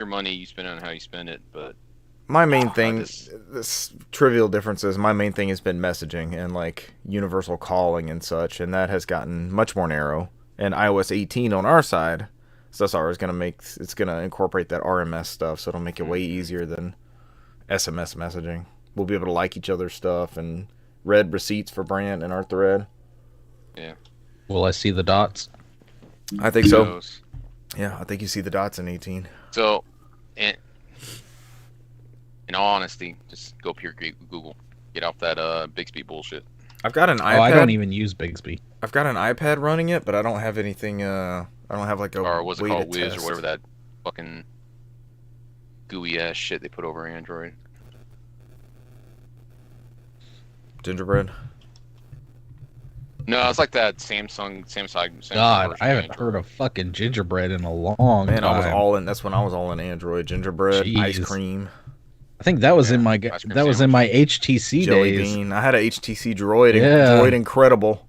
Your money, you spend it on how you spend it, but My main thing, this trivial differences, my main thing has been messaging and like universal calling and such, and that has gotten much more narrow. And iOS 18 on our side, SSR is it's gonna incorporate that RMS stuff, so it'll make it way easier than SMS messaging. We'll be able to like each other's stuff and read receipts for Brant in our thread. yeah. Will I see the dots? I think Who so. knows? Yeah, I think you see the dots in 18. So, in all honesty, just go up here, Google, get off that Bixby bullshit. I've got an iPad. Oh, I don't even use Bixby. I've got an iPad running it, but I don't have anything. I don't have like a Or what's it way called, to Wiz, test. or whatever that fucking gooey ass shit they put over Android. Gingerbread. No, it's like that Samsung God, version I haven't of heard Android. of fucking gingerbread in a long Man, time. I was all in. That's when I was all in Android. Gingerbread, ice Jeez. cream, I think that was Yeah, in my ice cream that was in my sandwich. HTC jelly days. bean. I had a HTC Droid. Yeah. Droid Incredible.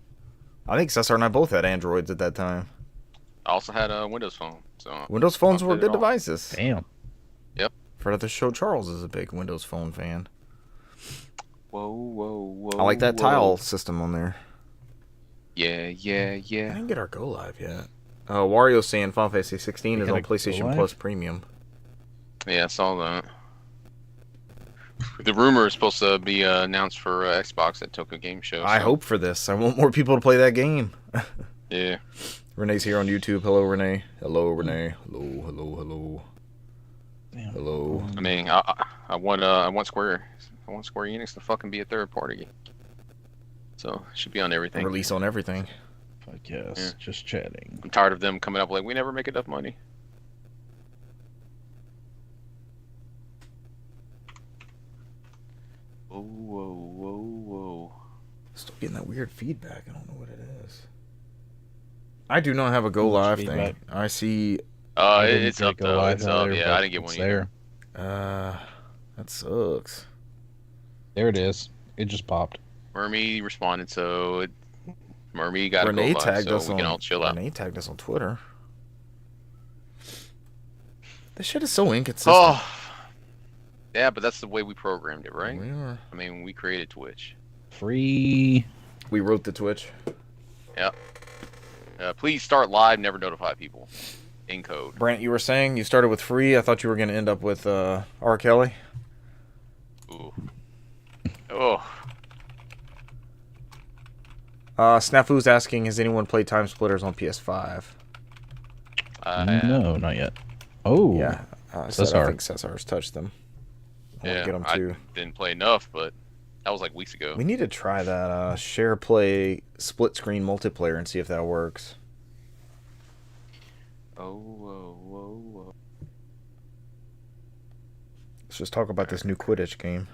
I think Cesar and I both had Androids at that time. I also had a Windows Phone. So Windows phones were did it good all. devices. Damn. Yep. For the show, Charles is a big Windows Phone fan. Whoa. I like that tile system on there. Yeah. I didn't get our Go Live yet. Wario saying Final Fantasy 16 You is got on a Go PlayStation Live? Plus Premium. Yeah, I saw that. The rumor is supposed to be announced for Xbox at Tokyo Game Show. I so- hope for this. I want more people to play that game. Yeah. Renee's here on YouTube. Hello, Renee. Hello, Renee. Hello. Damn. Hello. I mean, I want Square Enix to fucking be a third party. So it should be on everything. Release on everything. Fuck yes. Yeah. Just chatting. I'm tired of them coming up like we never make enough money. Whoa. Still getting that weird feedback. I don't know what it is. I do not have a Go Much Live feedback. thing. I see. I didn't It's get up Go though. Live It's up. either, Yeah, but I didn't get it's one either. there. That sucks. There it is. It just popped. Mermy responded, so Mermy got to go Renee live, tagged so us we on. can all chill out. Renee tagged us on Twitter. This shit is so inconsistent. Oh, yeah, but that's the way we programmed it, right? We are. I mean, we created Twitch. Free. We wrote the Twitch. Please start live. Never notify people. In code. Brant, you were saying you started with free. I thought you were going to end up with R. Kelly. Ooh. Oh. Snafu's asking, has anyone played Time Splitters on PS5? No, not yet. Oh. Yeah. I Cesar. think Cesar's touched them. I want to Yeah, get them I too. didn't play enough, but that was like weeks ago. We need to try that share play split screen multiplayer and see if that works. Whoa. Let's just talk about this new Quidditch game.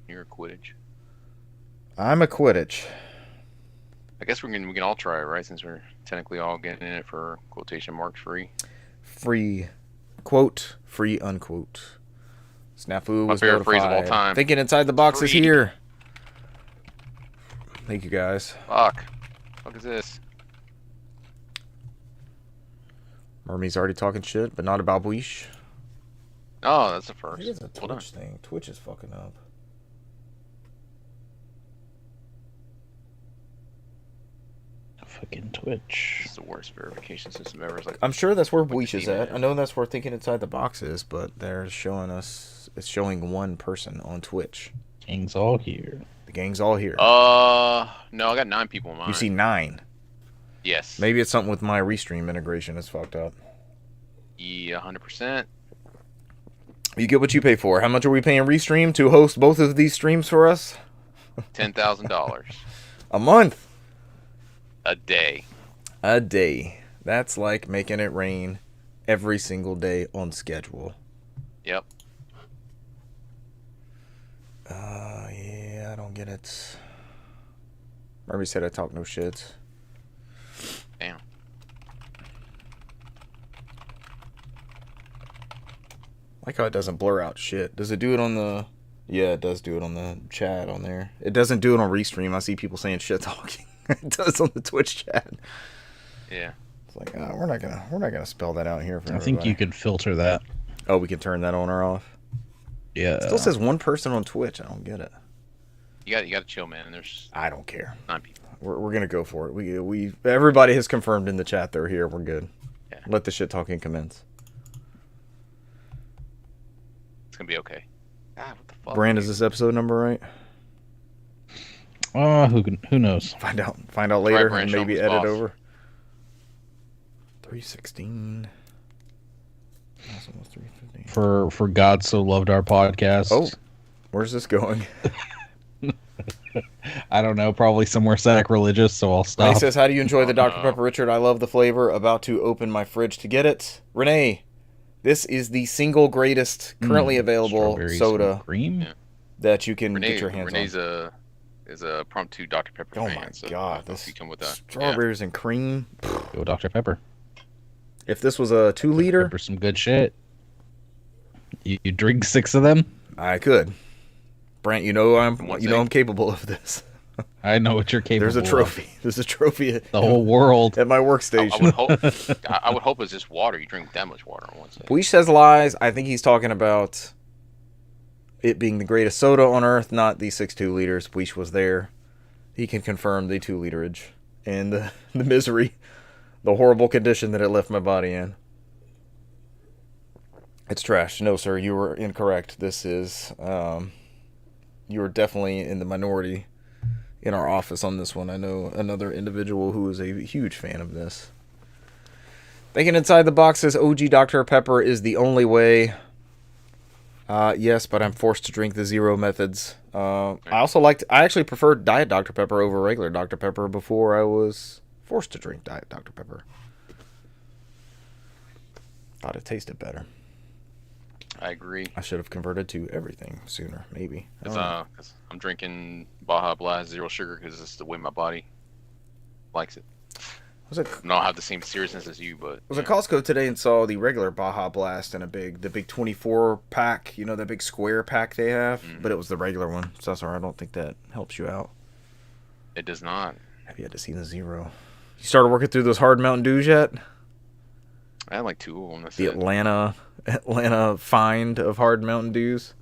You're a Quidditch. I'm a Quidditch. I guess we can all try it, right? Since we're technically all getting it for quotation marks free. Free. Quote. Free unquote. Snafu My was favorite phrase of all notified. time. Thinking inside the box is Free. here. Thank you guys. Fuck is this? Mermy's already talking shit, but not about Buish. Oh, that's the I first. think it's a Hold on. Twitch thing. Twitch is fucking up. Fucking Twitch. This is the worst verification system ever. It's like, I'm sure that's where What Buish is team at. it I know that's where Thinking Inside the Box is, but they're showing us. It's showing one person on Twitch. Gang's all here. The gang's all here. no, I got 9 people in mine. You see 9. Yes. Maybe it's something with my Restream integration is fucked up. Yeah, 100%. You get what you pay for. How much are we paying Restream to host both of these streams for us? $10,000 A month. a day. A day. That's like making it rain every single day on schedule. Yep. Yeah, I don't get it. Murray said I talk no shit. Damn. Like how it doesn't blur out shit. Does it do it on the... Yeah, it does do it on the chat on there. It doesn't do it on Restream. I see people saying shit talking. It does on the Twitch chat. Yeah. like, oh, we're not gonna spell that out here for I everybody. think you could filter that. Oh, we can turn that on or off. Yeah. It still says one person on Twitch. I don't get it. You got to chill, man. There's I don't care. 9 people. We're gonna go for it. We everybody has confirmed in the chat they're here. We're good. Yeah. Let the shit talking commence. It's gonna be okay. God, what the fuck? Brand, is this episode number right? Who knows? Find out later Brand, and show maybe him his edit boss. over. 316. That's almost 315. For God so loved our podcast. Oh, where's this going? I don't know. Probably somewhere sacrilegious. So I'll Renee stop. says, "How do you enjoy the Dr. no. Pepper, Richard? I love the flavor. About to open my fridge to get it." Renee, this is the single greatest currently available Strawberries soda and cream. Yeah. that you can get your hands Renee's on. is a prompt to Dr. Pepper Oh fan. my so god, I don't know this if you come with that. strawberries and cream. Go Dr. Pepper. If this was a 2-liter, Pepper some good shit. You drink 6 of them? I could. Brant, you know I'm One I'm capable of this. I know what you're capable There's a of. trophy. There's a trophy at, The whole world. at my I workstation. would hope. I would hope it's just water. You drink that much water on one side. Bleach says lies. I think he's talking about it being the greatest soda on earth, not the 6 2-liters. Bleach was there. He can confirm the 2-literage and the misery, the horrible condition that it left my body in. It's trash. No, sir, you were incorrect. This is, you are definitely in the minority in our office on this one. I know another individual who is a huge fan of this. Thinking inside the box says OG Dr. Pepper is the only way. Yes, but I'm forced to drink the zero methods. I actually preferred Diet Dr. Pepper over regular Dr. Pepper before I was forced to drink Diet Dr. Pepper. Thought it tasted better. I agree. I should have converted to everything sooner, maybe. I don't know. Cause I'm drinking Baja Blast zero sugar because it's the way my body likes it. Was it I don't have the same seriousness as you, but was at Costco today and saw the regular Baja Blast and the big 24 pack, you know, the big square pack they have, but it was the regular one. So sorry, I don't think that helps you out. it does not. Have you had to see the zero? You started working through those hard Mountain Dews yet? I had like 2 of them. That's The it. Atlanta find of hard Mountain Dews.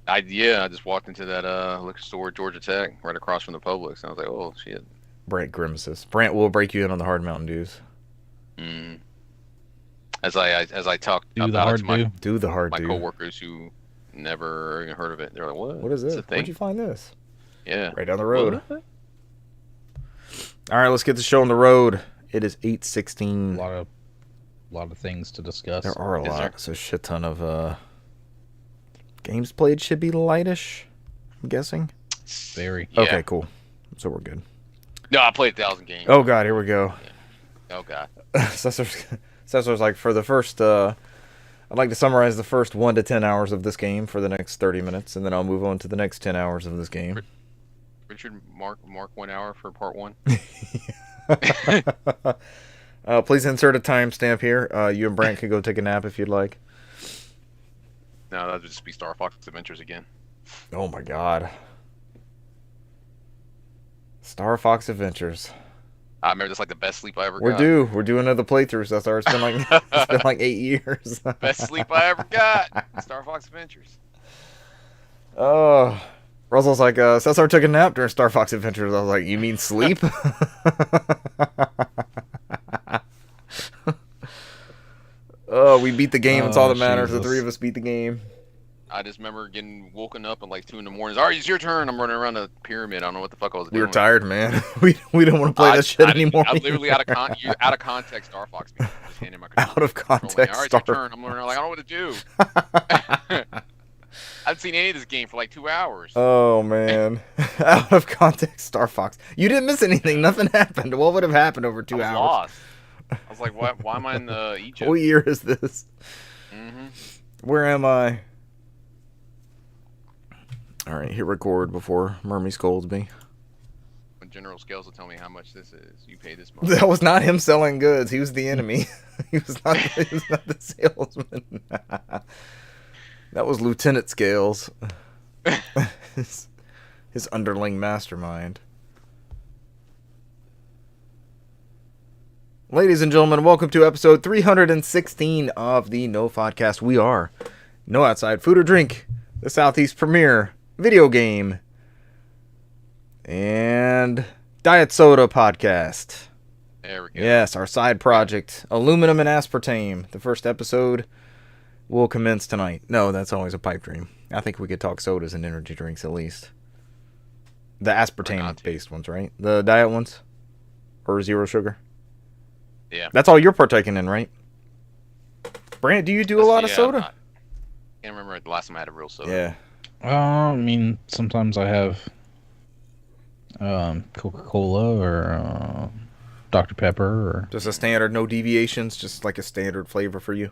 I just walked into that liquor store at Georgia Tech right across from the Publix. And I was like, oh shit. Brant grimaces. Brant will break you in on the hard Mountain Dews. Mm. As I talk Do the about it hard to my do. Do the hard Dew. coworkers who never even heard of it, they're like, what? What is It's this? a thing? Where'd you find this? Yeah. Right down the road. What? All right, let's get the show on the road. It is A 8:16. lot of things to discuss. There are a Is lot. there? It's a shit ton of games played should be lightish, I'm guessing. Very. Yeah. Okay, cool. So we're good. No, I played 1,000 games. Oh god, here we go. Oh god. Cesar's like, for the first I'd like to summarize the first 1 to 10 hours of this game for the next 30 minutes, and then I'll move on to the next 10 hours of this game. Richard, mark 1 hour for part 1. Please insert a timestamp here. You and Brant can go take a nap if you'd like. No, that would just be Star Fox Adventures again. Oh my god. Star Fox Adventures. I remember that's like the best sleep I ever We're got. due. We're doing another playthrough. So it's been like it's been like 8 years. Best sleep I ever got. Star Fox Adventures. Oh, Russell's like, Cesar took a nap during Star Fox Adventures. I was like, you mean sleep? Oh, we beat the game. It's all that matters. The Jesus. 3 of us beat the game. I just remember getting woken up at like 2 in the morning. All right, it's your turn. I'm running around the pyramid. I don't know what the fuck I was We doing. were tired, man. We don't want to play this shit anymore. I was literally out of context Star Fox. Just handing my Out of controller. context All right, Star. it's your turn. I'm learning. Like, I don't know what to do. I haven't seen any of this game for like 2 hours. Oh man, out of context Star Fox. You didn't miss anything. Nothing happened. What would have happened over 2 I was hours? lost. I was like, why am I in Egypt? What year is this? Mm-hmm. Where am I? All right, hit record before Mermy scolds me. When General Scales will tell me how much this is, you pay this much. That was not him selling goods. He was the enemy. He was not the salesman. That was Lieutenant Scales. his underling mastermind. Ladies and gentlemen, welcome to episode 316 of the NOFODcast. We are No Outside Food or Drink, the Southeast premier video game and diet soda podcast. There we go. Yes, our side project, Aluminum and Aspartame. The first episode will commence tonight. No, that's always a pipe dream. I think we could talk sodas and energy drinks at least. The aspartame-based ones, right? The diet ones? Or zero sugar? Yeah. That's all you're partaking in, right? Brant, do you do a lot of soda? I can't remember the last time I had a real soda. Yeah. I mean, sometimes I have Coca-Cola or Dr. Pepper or Just a standard, no deviations, just like a standard flavor for you.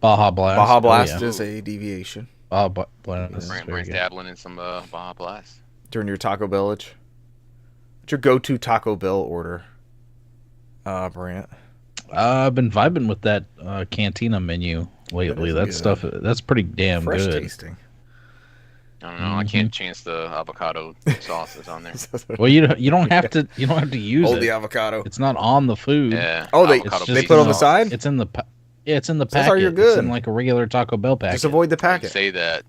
Baja Blast. Baja Blast is a deviation. Baja Blast is Brant's very good. dabbling in some Baja Blast. During your Taco Bellage. What's your go-to Taco Bell order, Brant? I've been vibing with that Cantina menu lately. That That is stuff, that's pretty damn Fresh good. tasting. I don't know. I can't chance the avocado sauce that's on there. Well, you don't have to use Hold it. the avocado. It's not on the food. Yeah. Oh, they avocado they base put on the sauce. side? It's in the it's in the That's packet. how you're good. It's in like a regular Taco Bell packet. Just avoid the You packet. say that.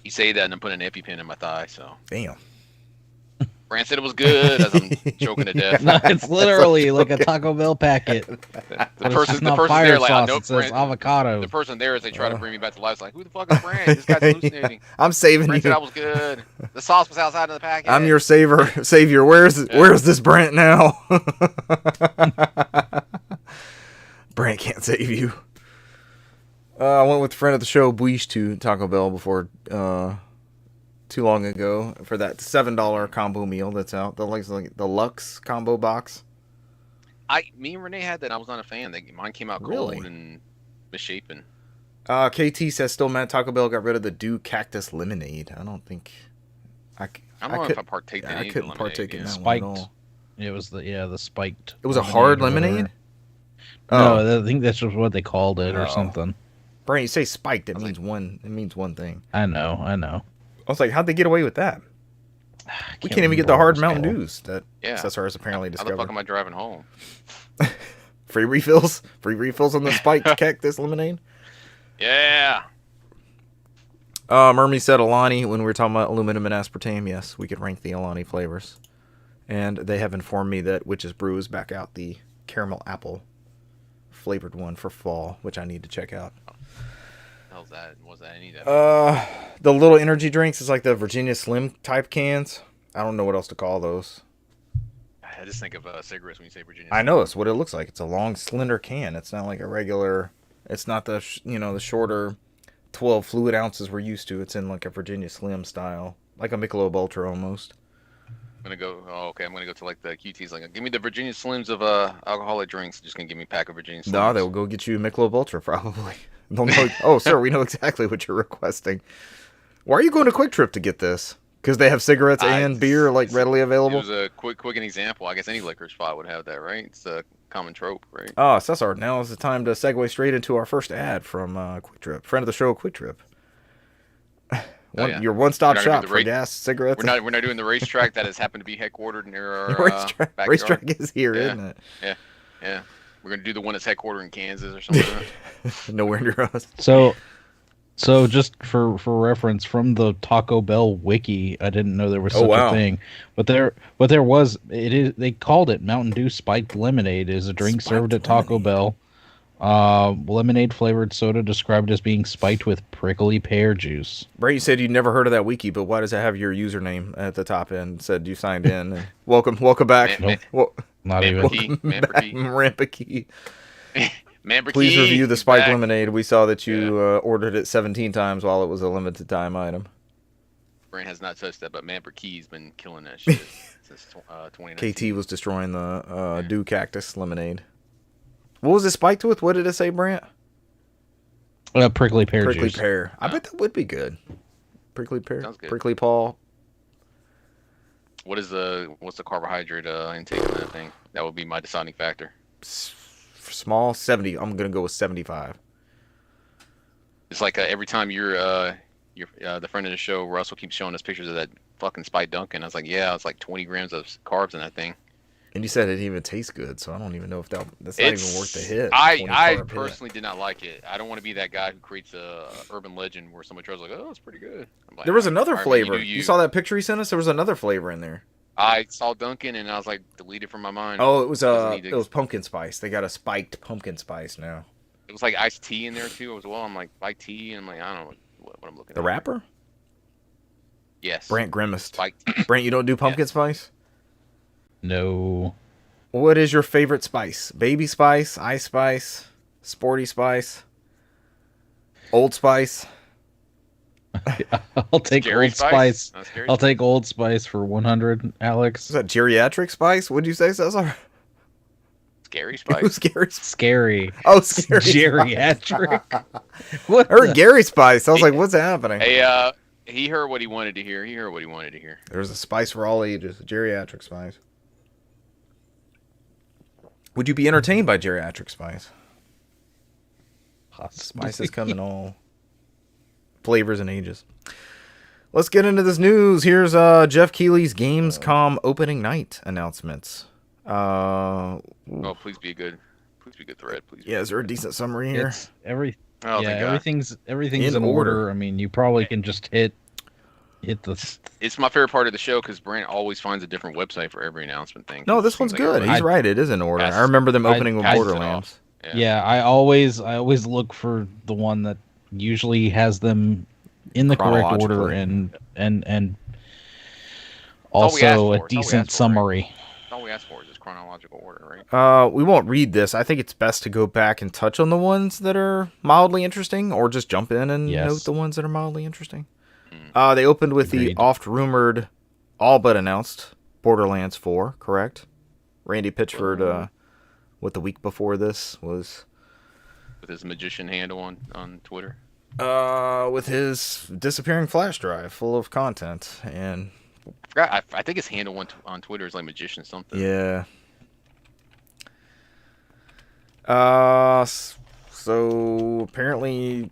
You say that and I'm putting an EpiPen in my thigh, so. Damn. Brant said it was good as I'm choking to death. No, it's literally like a Taco Bell packet. The But it's person not there fire like, I sauce. know It says Brant. avocado. The person there as they try to bring me back to life is like, who the fuck is Brant? This guy's hallucinating. I'm saving Brant said I you. was good. The sauce was outside of the packet. I'm your savior. Where's this Brant now? Brant can't save you. I went with a friend of the show, Buish, to Taco Bell before too long ago for that $7 combo meal that's out. The Lux combo box. Me and Renee had that. And I was not a fan. Mine came out Really? cold and misshapen. KT says still mad Taco Bell got rid of the Dew Cactus Lemonade. I don't think I don't know if I partaked in I any of couldn't the partake in lemonade, that Spiked. one at all. It was the spiked. It was a hard or whatever. lemonade? No, I think that's just what they called it Oh. or something. Brant, you say spiked, it means one thing. I know. I was like, how'd they get away with that? I We can't can't even get remember the what hard it was Mountain called. Dews that Yeah. SSR's apparently How the discovered. fuck am I driving home? Free refills? Free refills on the spiked Cactus Lemonade? Yeah. Mermy said Alani when we were talking about aluminum and aspartame. Yes, we could rank the Alani flavors. And they have informed me that Witch's Brew is back out the caramel apple flavored one for fall, which I need to check out. How's that? Was that any of that? The little energy drinks is like the Virginia Slim type cans. I don't know what else to call those. I just think of cigarettes when you say Virginia. I know it's what it looks like. It's a long, slender can. It's not like a regular. It's not the the shorter 12 fluid ounces we're used to. It's in like a Virginia Slim style, like a Michelob Ultra almost. I'm gonna go. Oh, okay. I'm gonna go to like the QTs. Like, give me the Virginia Slims of alcoholic drinks. Just gonna give me a pack of Virginia Slims. No, they'll go get you a Michelob Ultra probably. They'll know. Oh, sir, we know exactly what you're requesting. Why are you going to Quick Trip to get this? Because they have cigarettes and beer like readily It available. was a quick an example. I guess any liquor spot would have that, right? It's a common trope, right? Oh, Cesar, now is the time to segue straight into our first ad from Quick Trip. Friend of the show, Quick Trip. Yeah. Your one-stop We're not gonna shop do the for rate- gas, cigarettes. We're not doing the racetrack that has happened to be headquartered near our racetrack, backyard. racetrack is here, Yeah. isn't it? Yeah, we're gonna do the one that's headquartered in Kansas or something. Nowhere near us. So just for reference, from the Taco Bell wiki, I didn't know there was Oh, such wow. a thing, but there was. It is. They called it Mountain Dew Spiked Lemonade. Is a drink Spiked served at Taco lemonade. Bell. Lemonade flavored soda described as being spiked with prickly pear juice. Brady said you'd never heard of that wiki, but why does it have your username at the top end? Said you signed in. And welcome back. Nope. Not Man even. for key, man for key, Rampakey. man for Please key. review the spiked Back. lemonade. We saw that you ordered it 17 times while it was a limited time item. Brand has not touched that, but man for key's been killing that shit since 2019. KT was destroying the Dew Cactus lemonade. What was it spiked with? What did it say, Brant? Prickly pear Prickly juice. pear. I bet that would be good. Prickly pear. Sounds good. Prickly paw. What's the carbohydrate intake on that thing? That would be my deciding factor. Small 70. I'm gonna go with 75. It's like every time you're the friend of the show, Russell keeps showing us pictures of that fucking Spike Dunkin'. I was like, yeah, it's like 20 grams of carbs in that thing. And you said it didn't even taste good, so I don't even know if that's not even worth the hit. I personally did not like it. I don't want to be that guy who creates a urban legend where somebody tries like, oh, it's pretty good. I'm like, there was another right, flavor. man, You saw that picture he sent us? There was another flavor in there. I saw Dunkin' and I was like, delete it from my mind. Oh, it was pumpkin spice. They got a spiked pumpkin spice now. It was like iced tea in there too as well. I'm like, spiked tea, and I'm like, I don't know what I'm looking at. The wrapper? Yes. Brant grimaced. Spiked tea. Brant, you don't do pumpkin spice? No. What is your favorite spice? Baby spice, ice spice, sporty spice, old spice? I'll take Scary Old Spice. I'll Spice? take Old Spice for 100, Alex. Is that geriatric spice? What'd you say, Cesar? Scary Who's Spice. Gary? Scary. Oh, scary. Geriatric. What? I heard Gary Spice. I was like, what's happening? Hey, he heard what he wanted to hear. There's a spice for all ages, a geriatric spice. Would you be entertained by geriatric spice? Spices come in all flavors and ages. Let's get into this news. Here's Jeff Keighley's Gamescom opening night announcements. Oh, please be a good thread, please. Yeah, is there a decent summary here? It's every. Oh, Yeah, thank God. everything's in order. I mean, you probably can just hit the. It's my favorite part of the show because Brant always finds a different website for every announcement thing. No, this It one's seems like good. everybody He's right. It is in order. passes- I remember them opening with passes it Borderlands. off. Yeah, I always look for the one that usually has them in the correct order Chronologically. and all we asked also for. a It's all we decent asked for, summary. That's all we ask for is just chronological order, right? We won't read this. I think it's best to go back and touch on the ones that are mildly interesting, or just jump in and Yes. note the ones that are mildly interesting. They opened with the Agreed. oft-rumored, all but announced Borderlands 4, correct? Randy Pitchford, what the week before this was... With his magician handle on Twitter. with his disappearing flash drive full of content, and... I forgot. I think his handle on Twitter is like magician something. Yeah. So apparently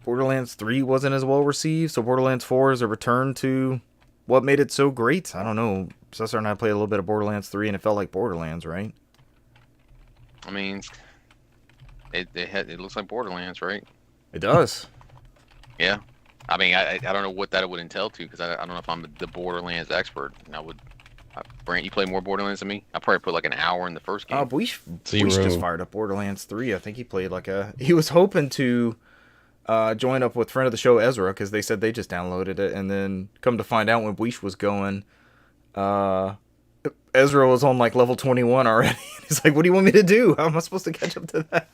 Borderlands 3 wasn't as well received, so Borderlands 4 is a return to what made it so great. I don't know. Cesar and I played a little bit of Borderlands 3 and it felt like Borderlands, right? I mean, it looks like Borderlands, right? It does. Yeah. I mean, I don't know what that would entail to because I don't know if I'm the Borderlands expert. And Brant, you play more Borderlands than me? I probably put like an hour in the first game. Bleach Zero. just fired up Borderlands 3. I think he played he was hoping to join up with friend of the show Ezra because they said they just downloaded it, and then come to find out when Bleach was going, Ezra was on like level 21 already. He's like, what do you want me to do? How am I supposed to catch up to that?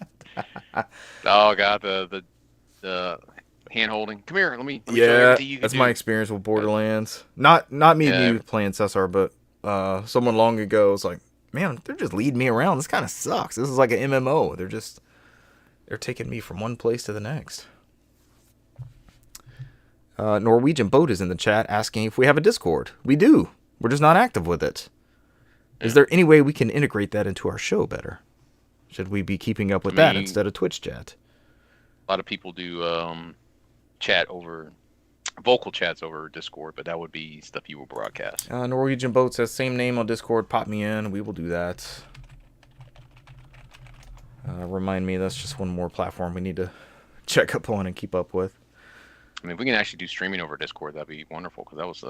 Oh god, the hand holding. Come here, let me show you Yeah, everything you can that's do. my experience with Borderlands. Not me and you playing Cesar, but someone long ago was like, man, they're just leading me around. This kind of sucks. This is like an MMO. They're taking me from one place to the next. Norwegian Boat is in the chat asking if we have a Discord. We do. We're just not active with it. Is there any way we can integrate that into our show better? Should we be keeping up with that instead of Twitch chat? A lot of people do vocal chats over Discord, but that would be stuff you will broadcast. Norwegian Boat says, same name on Discord, pop me in. We will do that. Remind me, that's just one more platform we need to check up on and keep up with. I mean, if we can actually do streaming over Discord, that'd be wonderful. Because that was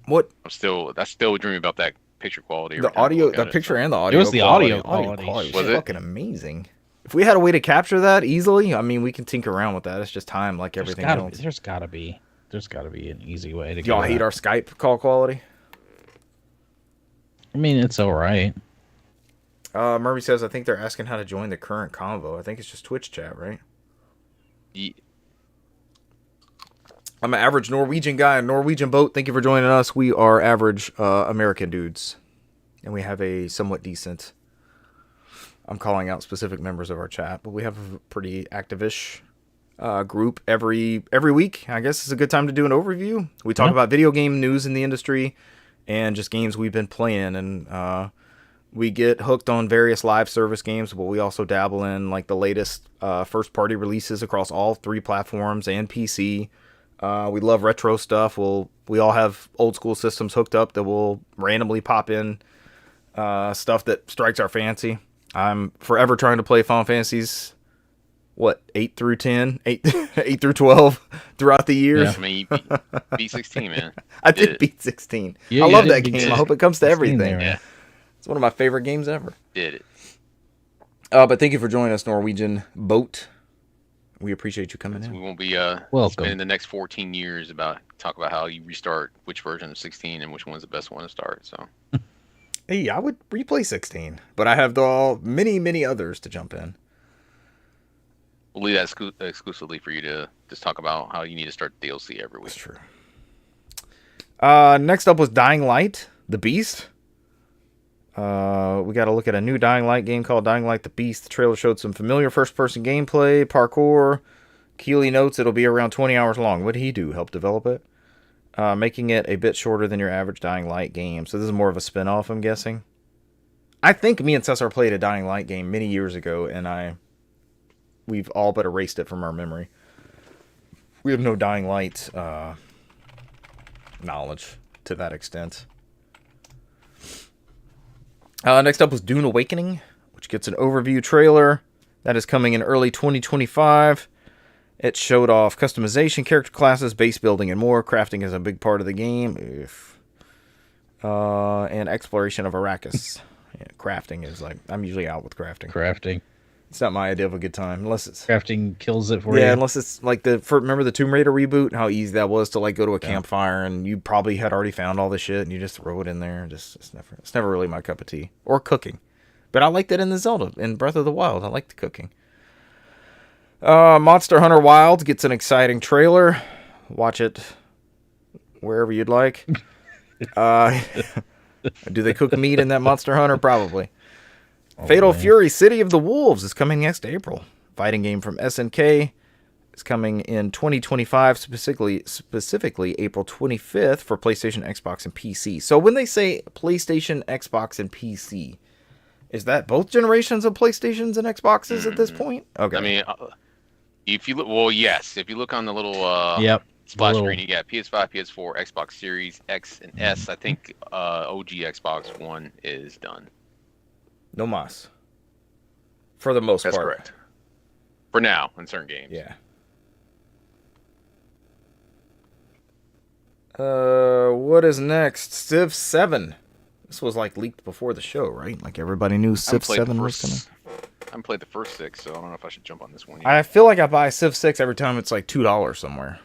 what that's still dreaming about that picture quality. The audio, the picture, and the audio. It was the audio quality. Was fucking amazing. If we had a way to capture that easily, I mean, we can tinker around with that. It's just time, like everything else. There's gotta be an easy way to. Y'all hate our Skype call quality? I mean, it's all right. Murray says, I think they're asking how to join the current convo. I think it's just Twitch chat, right? Yeah. I'm an average Norwegian guy, Norwegian Boat. Thank you for joining us. We are average American dudes. And we have a somewhat decent... I'm calling out specific members of our chat, but we have a pretty active-ish group every week. I guess it's a good time to do an overview. We talk about video game news in the industry and just games we've been playing. And we get hooked on various live service games, but we also dabble in like the latest first-party releases across all 3 platforms and PC. We love retro stuff. We all have old school systems hooked up that will randomly pop in stuff that strikes our fancy. I'm forever trying to play Final Fantasies, 8 through 10, 8 through 12 throughout the years. Yeah. I mean, you beat 16, man. I did beat 16. Yeah, I you love did that beat game. I 16 hope it comes to everything. there, Yeah, It's one of my favorite games ever. did it. But thank you for joining us, Norwegian Boat. We appreciate you coming We in. won't be Welcome. spending the next 14 years talk about how you restart which version of 16 and which one's the best one to start. So Hey, I would replay 16, but I have many others to jump in. we'll leave that exclusively for you to just talk about how you need to start DLC every That's week. true. Next up was Dying Light, The Beast. We got to look at a new Dying Light game called Dying Light The Beast. The trailer showed some familiar first-person gameplay, parkour. Keeley notes it'll be around 20 hours long. What did he do? Help develop it? Making it a bit shorter than your average Dying Light game. So this is more of a spin-off, I'm guessing. I think me and Cesar played a Dying Light game many years ago, and we've all but erased it from our memory. We have no Dying Light knowledge to that extent. Next up was Dune Awakening, which gets an overview trailer. That is coming in early 2025. It showed off customization, character classes, base building, and more. Crafting is a big part of the game. And exploration of Arrakis. Yeah, crafting is I'm usually out with crafting. Crafting. It's not my idea of a good time, unless it's... Crafting kills it for you. Yeah, unless it's like remember the Tomb Raider reboot? How easy that was to go to a campfire and you probably had already found all the shit and you just throw it in there. It's never really my cup of tea. Or cooking. But I liked it in the Zelda, in Breath of the Wild. I liked the cooking. Monster Hunter Wilds gets an exciting trailer. Watch it wherever you'd like. Do they cook meat in that Monster Hunter? Probably. Fatal Fury City of the Wolves is coming next April. Fighting game from SNK is coming in 2025, specifically April 25th for PlayStation, Xbox, and PC. So when they say PlayStation, Xbox, and PC, is that both generations of PlayStations and Xboxes at this point? Okay. I mean, if you look, yes. If you look on the little splash screen, you got PS5, PS4, Xbox Series X and S. I think OG Xbox One is done. No mas. For the most That's part. correct. For now, in certain games. Yeah. What is next? Civ 7. This was leaked before the show, right? Everybody knew Civ 7 was coming. I haven't played the first 6, so I don't know if I should jump on this one yet. I feel like I buy Civ 6 every time it's $2 somewhere.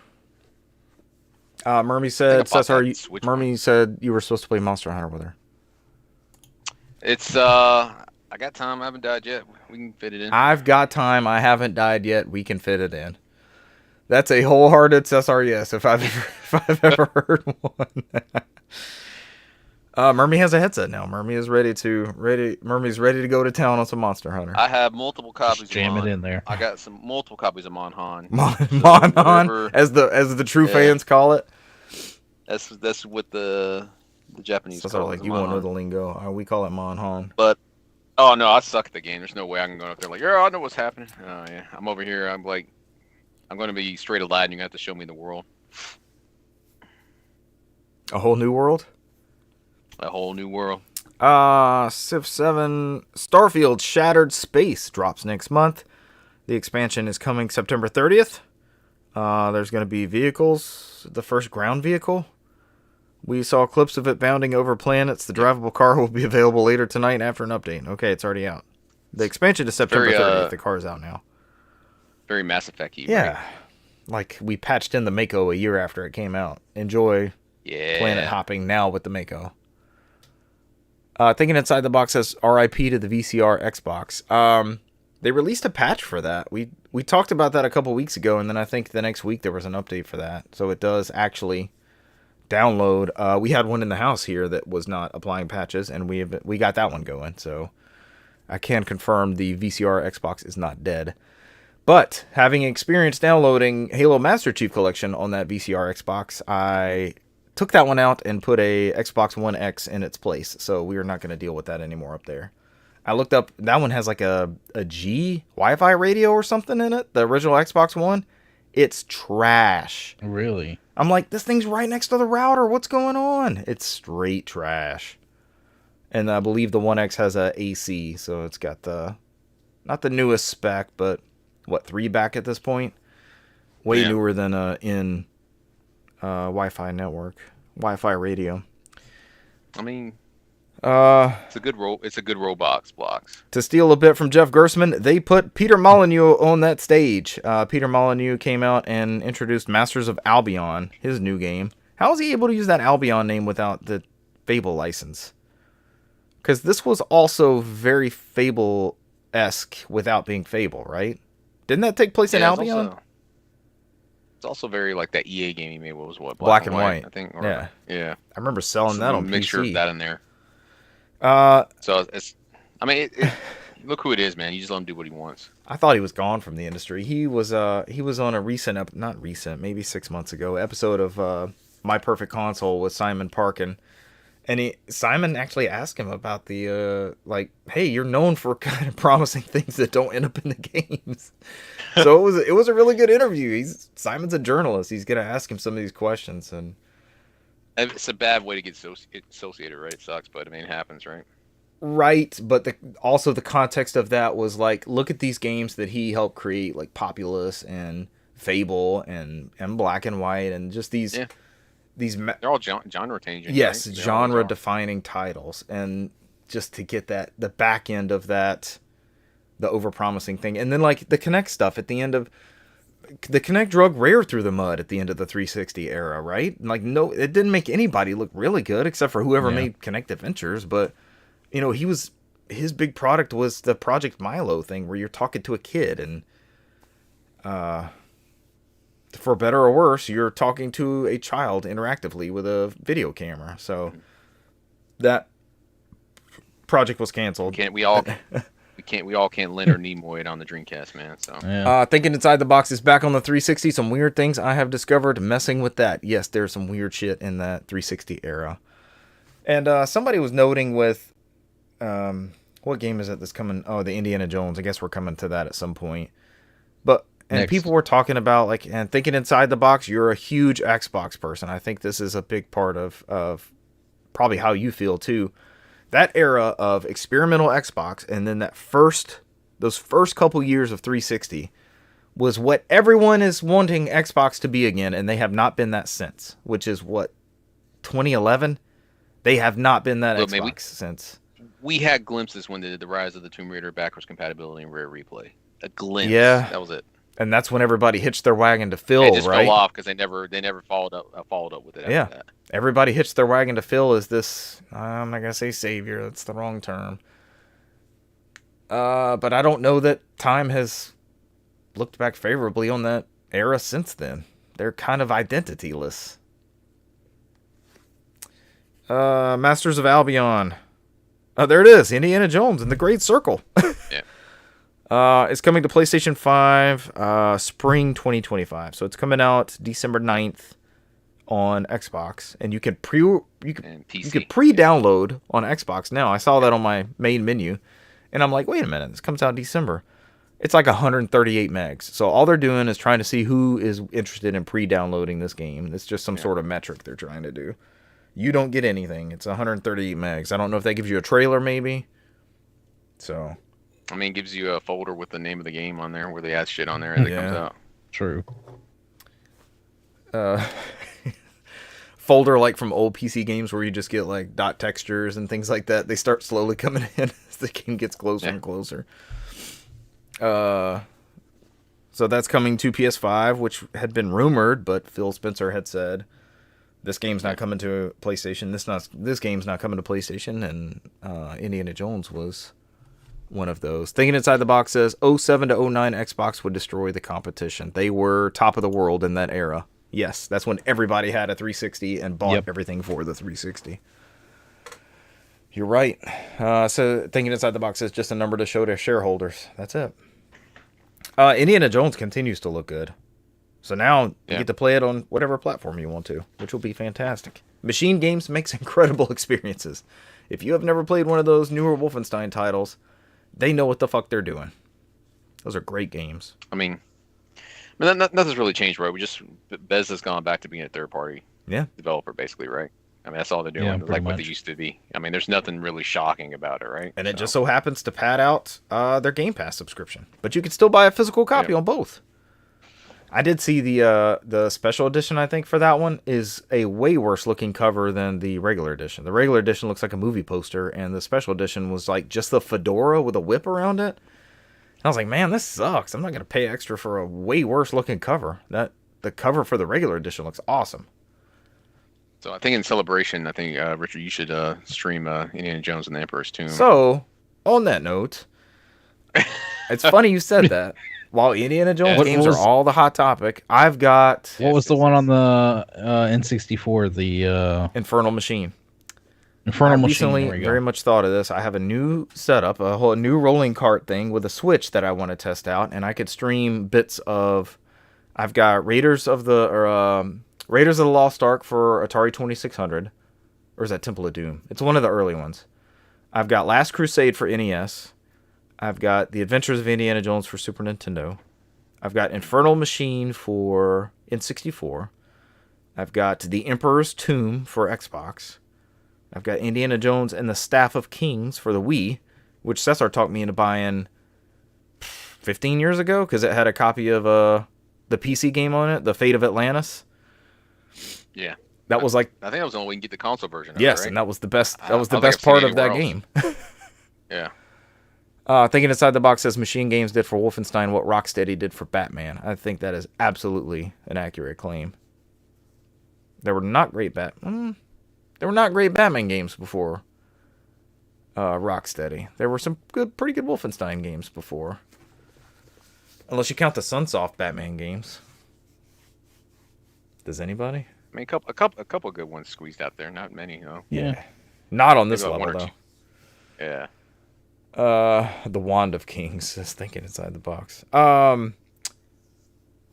Mermy said, Mermy said you were supposed to play Monster Hunter with her. It's I got time. I haven't died yet. We can fit it in. I've got time. I haven't died yet. We can fit it in. That's a wholehearted Cesar yes if I've ever heard one. Mermy has a headset now. Mermy's ready to go to town on some Monster Hunter. I have multiple copies. Just jam of it in there. I got multiple copies of Monhan. Monhan, as the true fans call it. That's what the Japanese. So you won't know the lingo. We call it Monhan. But oh no, I suck at the game. There's no way I can go up there yeah, I know what's happening. Oh yeah, I'm over here. I'm going to be straight Aladdin. You're gonna have to show me the world. A whole new world. A whole new world. Civ 7 Starfield Shattered Space drops next month. The expansion is coming September 30th. There's going to be vehicles. The first ground vehicle. We saw clips of it bounding over planets. The drivable car will be available later tonight after an update. Okay, it's already out. The expansion is September 30th. The car is out now. Very Mass Effect-y. Yeah. Right? We patched in the Mako a year after it came out. Enjoy planet hopping now with the Mako. Thinking Inside the Box says RIP to the VCR Xbox. They released a patch for that. We talked about that a couple weeks ago, and then I think the next week there was an update for that. So it does actually download. We had one in the house here that was not applying patches, and we got that one going. So I can confirm the VCR Xbox is not dead. But having experienced downloading Halo Master Chief Collection on that VCR Xbox, I took that one out and put a Xbox One X in its place. So we are not going to deal with that anymore up there. I looked up, that one has a G Wi-Fi radio or something in it. The original Xbox One. It's trash. Really? I'm like, this thing's right next to the router. What's going on? It's straight trash. And I believe the One X has a AC, so it's got not the newest spec, but 3 back at this point? Way newer than in Wi-Fi network, Wi-Fi radio. I mean, it's a good Roblox blocks. To steal a bit from Jeff Gersman, they put Peter Molyneux on that stage. Peter Molyneux came out and introduced Masters of Albion, his new game. How is he able to use that Albion name without the Fable license? Because this was also very Fable-esque without being Fable, right? Didn't that take place in Albion? It's also very like that EA game he made. What was Black and White, I think. Yeah. I remember selling so that on mixture PC. of that in there. So it's, I mean, look who it is, man. You just let him do what he wants. I thought he was gone from the industry. He was on a maybe 6 months ago, episode of My Perfect Console with Simon Parkin. And Simon actually asked him about the, hey, you're known for kind of promising things that don't end up in the games. So it was a really good interview. Simon's a journalist. He's going to ask him some of these questions. And it's a bad way to get associated, right? It sucks, but I mean, it happens, right? Right, but also the context of that was like, look at these games that he helped create, like Populous and Fable and Black and White, and just these... Yeah. They're all genre changing. Yes, right? genre defining titles, and just to get the back end of that, the overpromising thing, and then like the Kinect stuff at the end of the Kinect drug Rare through the mud at the end of the 360 era, right? Like no, it didn't make anybody look really good except for whoever made Kinect Adventures, but his big product was the Project Milo thing where you're talking to a kid and for better or worse, you're talking to a child interactively with a video camera. So that project was canceled. We all can't Leonard Nimoy it on the Dreamcast, man. So Thinking Inside the Box is back on the 360. Some weird things I have discovered messing with that. Yes, there's some weird shit in that 360 era. And somebody was noting with what game is it that's coming? Oh, the Indiana Jones. I guess we're coming to that at some point. But people were talking about and Thinking Inside the Box, you're a huge Xbox person. I think this is a big part of probably how you feel too. That era of experimental Xbox and then those first couple years of 360 was what everyone is wanting Xbox to be again, and they have not been that since, which is 2011? They have not been that Xbox since. We had glimpses when they did the Rise of the Tomb Raider backwards compatibility and Rare Replay. A glimpse. Yeah. That was it. And that's when everybody hitched their wagon to Phil, right? It just fell off because they never followed up with it after that. Everybody hitched their wagon to Phil as this, I'm not going to say savior, that's the wrong term. But I don't know that time has looked back favorably on that era since then. They're kind of identityless. Masters of Albion. Oh, there it is, Indiana Jones in the Great Circle. Yeah. It's coming to PlayStation 5 spring 2025. So it's coming out December 9th on Xbox, and you can pre-download on Xbox now. I saw that on my main menu, and I'm like, wait a minute, this comes out in December. It's like 138 megs. So all they're doing is trying to see who is interested in pre-downloading this game. It's just some sort of metric they're trying to do. You don't get anything. It's 138 megs. I don't know if that gives you a trailer, maybe. So... I mean, it gives you a folder with the name of the game on there where they add shit on there as it comes out. True. Folder like from old PC games where you just get like dot textures and things like that. They start slowly coming in as the game gets closer and closer. So that's coming to PS5, which had been rumored, but Phil Spencer had said this game's not coming to PlayStation. This game's not coming to PlayStation, and Indiana Jones was one of those. Thinking Inside the Box says 07 to 09 Xbox would destroy the competition. They were top of the world in that era. Yes, that's when everybody had a 360 and bought everything for the 360. You're right. So Thinking Inside the Box is just a number to show to shareholders. That's it. Indiana Jones continues to look good. So now you get to play it on whatever platform you want to, which will be fantastic. Machine Games makes incredible experiences. If you have never played one of those newer Wolfenstein titles, they know what the fuck they're doing. Those are great games. I mean nothing's really changed, right? Bethesda's gone back to being a third-party developer, basically, right? I mean, that's all they're doing, like what they used to be. I mean, there's nothing really shocking about it, right? And it just so happens to pad out their Game Pass subscription. But you can still buy a physical copy on both. I did see the special edition, I think, for that one is a way worse looking cover than the regular edition. The regular edition looks like a movie poster, and the special edition was like just the fedora with a whip around it. And I was like, man, this sucks. I'm not going to pay extra for a way worse looking cover. The cover for the regular edition looks awesome. So I think in celebration, Richard, you should stream Indiana Jones and the Emperor's Tomb. So, on that note, it's funny you said that. While Indiana Jones games are all the hot topic, I've got... What was the one on the N64? The Infernal Machine. Infernal Machine. Recently, very much thought of this. I have a new setup, a whole new rolling cart thing with a Switch that I want to test out, and I could stream bits of... I've got Raiders of the Lost Ark for Atari 2600. Or is that Temple of Doom? It's one of the early ones. I've got Last Crusade for NES. I've got The Adventures of Indiana Jones for Super Nintendo. I've got Infernal Machine for N64. I've got The Emperor's Tomb for Xbox. I've got Indiana Jones and the Staff of Kings for the Wii, which Cesar talked me into buying 15 years ago because it had a copy of the PC game on it, The Fate of Atlantis. Yeah. That was like... I think that was the only way you can get the console version of yes, it, right? And that was the best best part of that game. Yeah. Thinking Inside the Box says Machine Games did for Wolfenstein what Rocksteady did for Batman. I think that is absolutely an accurate claim. There were not great Batman games before Rocksteady. There were some pretty good Wolfenstein games before, unless you count the Sunsoft Batman games. Does anybody? I mean, a couple good ones squeezed out there. Not many, though. Yeah. Not on this level, though. Yeah. The Wand of Kings is Thinking Inside the Box.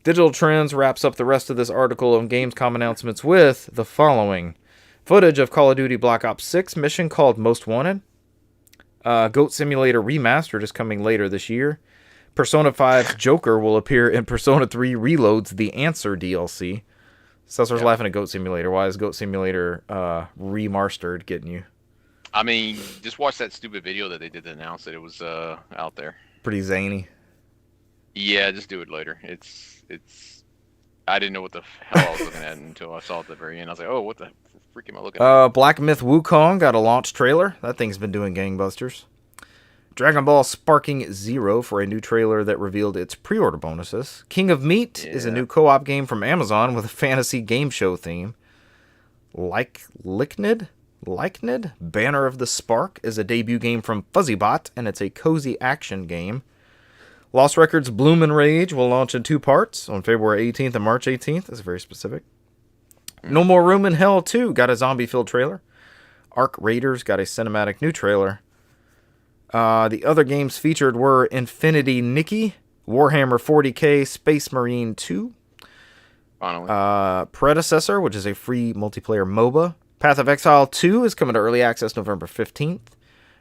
Digital Trends wraps up the rest of this article of Gamescom announcements with the following. Footage of Call of Duty Black Ops 6 mission called Most Wanted. Goat Simulator Remastered is coming later this year. Persona 5's Joker will appear in Persona 3 Reload's The Answer DLC. Cesar's laughing at Goat Simulator. Why is Goat Simulator remastered getting you? I mean, just watch that stupid video that they did to announce that it was out there. Pretty zany. Yeah, just do it later. It's. I didn't know what the hell I was looking at until I saw it at the very end. I was like, oh, what the freak am I looking at? Black Myth Wukong got a launch trailer. That thing's been doing gangbusters. Dragon Ball Sparking Zero for a new trailer that revealed its pre-order bonuses. King of Meat is a new co-op game from Amazon with a fantasy game show theme. Lycnid, Banner of the Spark is a debut game from Fuzzybot, and it's a cozy action game. Lost Records Bloom and Rage will launch in 2 parts on February 18th and March 18th. That's very specific. No More Room in Hell 2 got a zombie-filled trailer. Ark Raiders got a cinematic new trailer. The other games featured were Infinity Nikki, Warhammer 40k, Space Marine 2, Predecessor, which is a free multiplayer MOBA. Path of Exile 2 is coming to early access November 15th.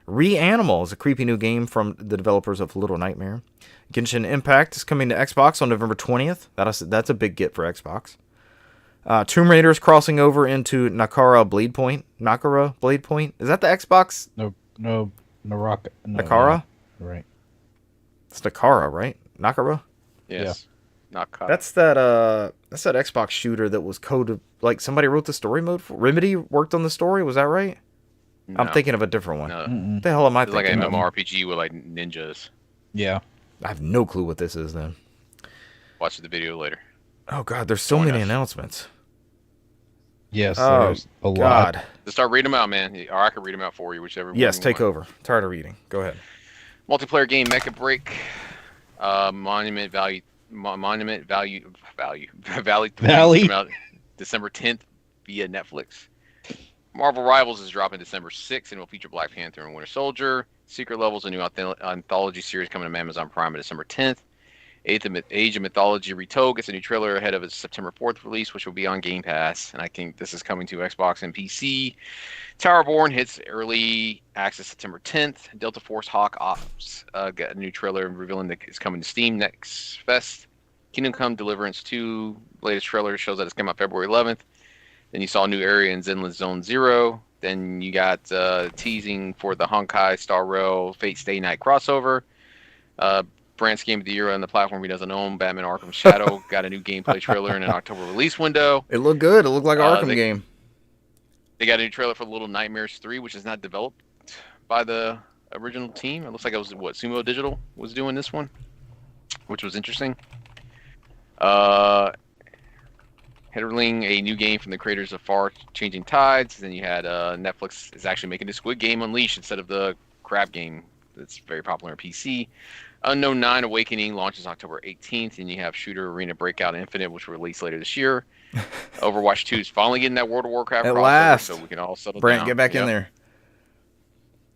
Reanimal is a creepy new game from the developers of Little Nightmare. Genshin Impact is coming to Xbox on November 20th. That's a big get for Xbox. Tomb Raider is crossing over into Nakara Blade Point. Is that the Xbox? No. Nakara? Right. It's Nakara, right? Nakara? Yes. Yeah. Nakara. That's that Xbox shooter that was coded, like somebody wrote the story mode for. Remedy worked on the story, was that right? No. I'm thinking of a different one. No. What the hell am I thinking? It's like an MMORPG with like ninjas. Yeah. I have no clue what this is then. Watch the video later. Oh god, there's so many announcements. Yes, there's a lot. Just start reading them out, man. Or I can read them out for you, whichever one. Yes, take over. Tired of reading. Go ahead. Multiplayer game Mecha Break. Monument Valley come out December 10th via Netflix. Marvel Rivals is dropping December 6th and will feature Black Panther and Winter Soldier. Secret Levels, a new anthology series coming to Amazon Prime on December 10th. Age of Mythology Retold gets a new trailer ahead of its September 4th release, which will be on Game Pass, and I think this is coming to Xbox and PC. Towerborn hits early access September 10th. Delta Force Hawk Ops got a new trailer revealing that it's coming to Steam next Fest. Kingdom Come Deliverance 2 latest trailer shows that it's coming out February 11th. Then you saw a new area in Zenless Zone Zero. Then you got teasing for the Honkai Star Rail Fate Stay Night crossover. Brandt's Game of the Year on the platform he doesn't own, Batman Arkham Shadow, got a new gameplay trailer in an October release window. It looked good. It looked like an Arkham game. They got a new trailer for Little Nightmares 3, which is not developed by the original team. It looks like it was Sumo Digital was doing this one, which was interesting. Headerling, a new game from the creators of Far Changing Tides. Then you had Netflix is actually making the Squid Game Unleashed instead of the crab game that's very popular on PC. Unknown 9 Awakening launches October 18th, and you have Shooter Arena Breakout Infinite, which will release later this year. Overwatch 2 is finally getting that World of Warcraft at crossover, last. so we can all settle Brant, down. Get back in there.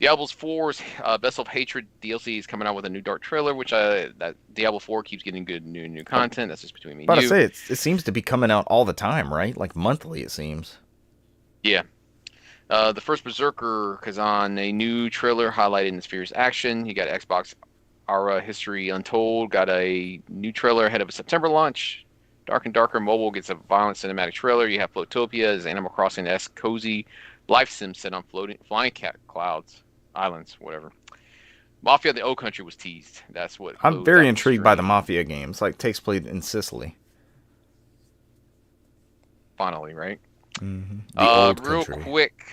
Diablo 4's Best of Hatred DLC is coming out with a new dark trailer, which that Diablo 4 keeps getting good new content. That's just between me and you. But I say it seems to be coming out all the time, right? Like monthly, it seems. Yeah. The first Berserker is on a new trailer highlighting the Sphere's action. You got Xbox Aura History Untold, got a new trailer ahead of a September launch. Dark and Darker Mobile gets a violent cinematic trailer. You have Floatopia as Animal Crossing-esque cozy life sim set on flying cat clouds, islands, whatever. Mafia: The Old Country was teased. That's what. I'm very intrigued by the Mafia games. Like takes place in Sicily. Finally, right? Mm-hmm. The old real country. Quick.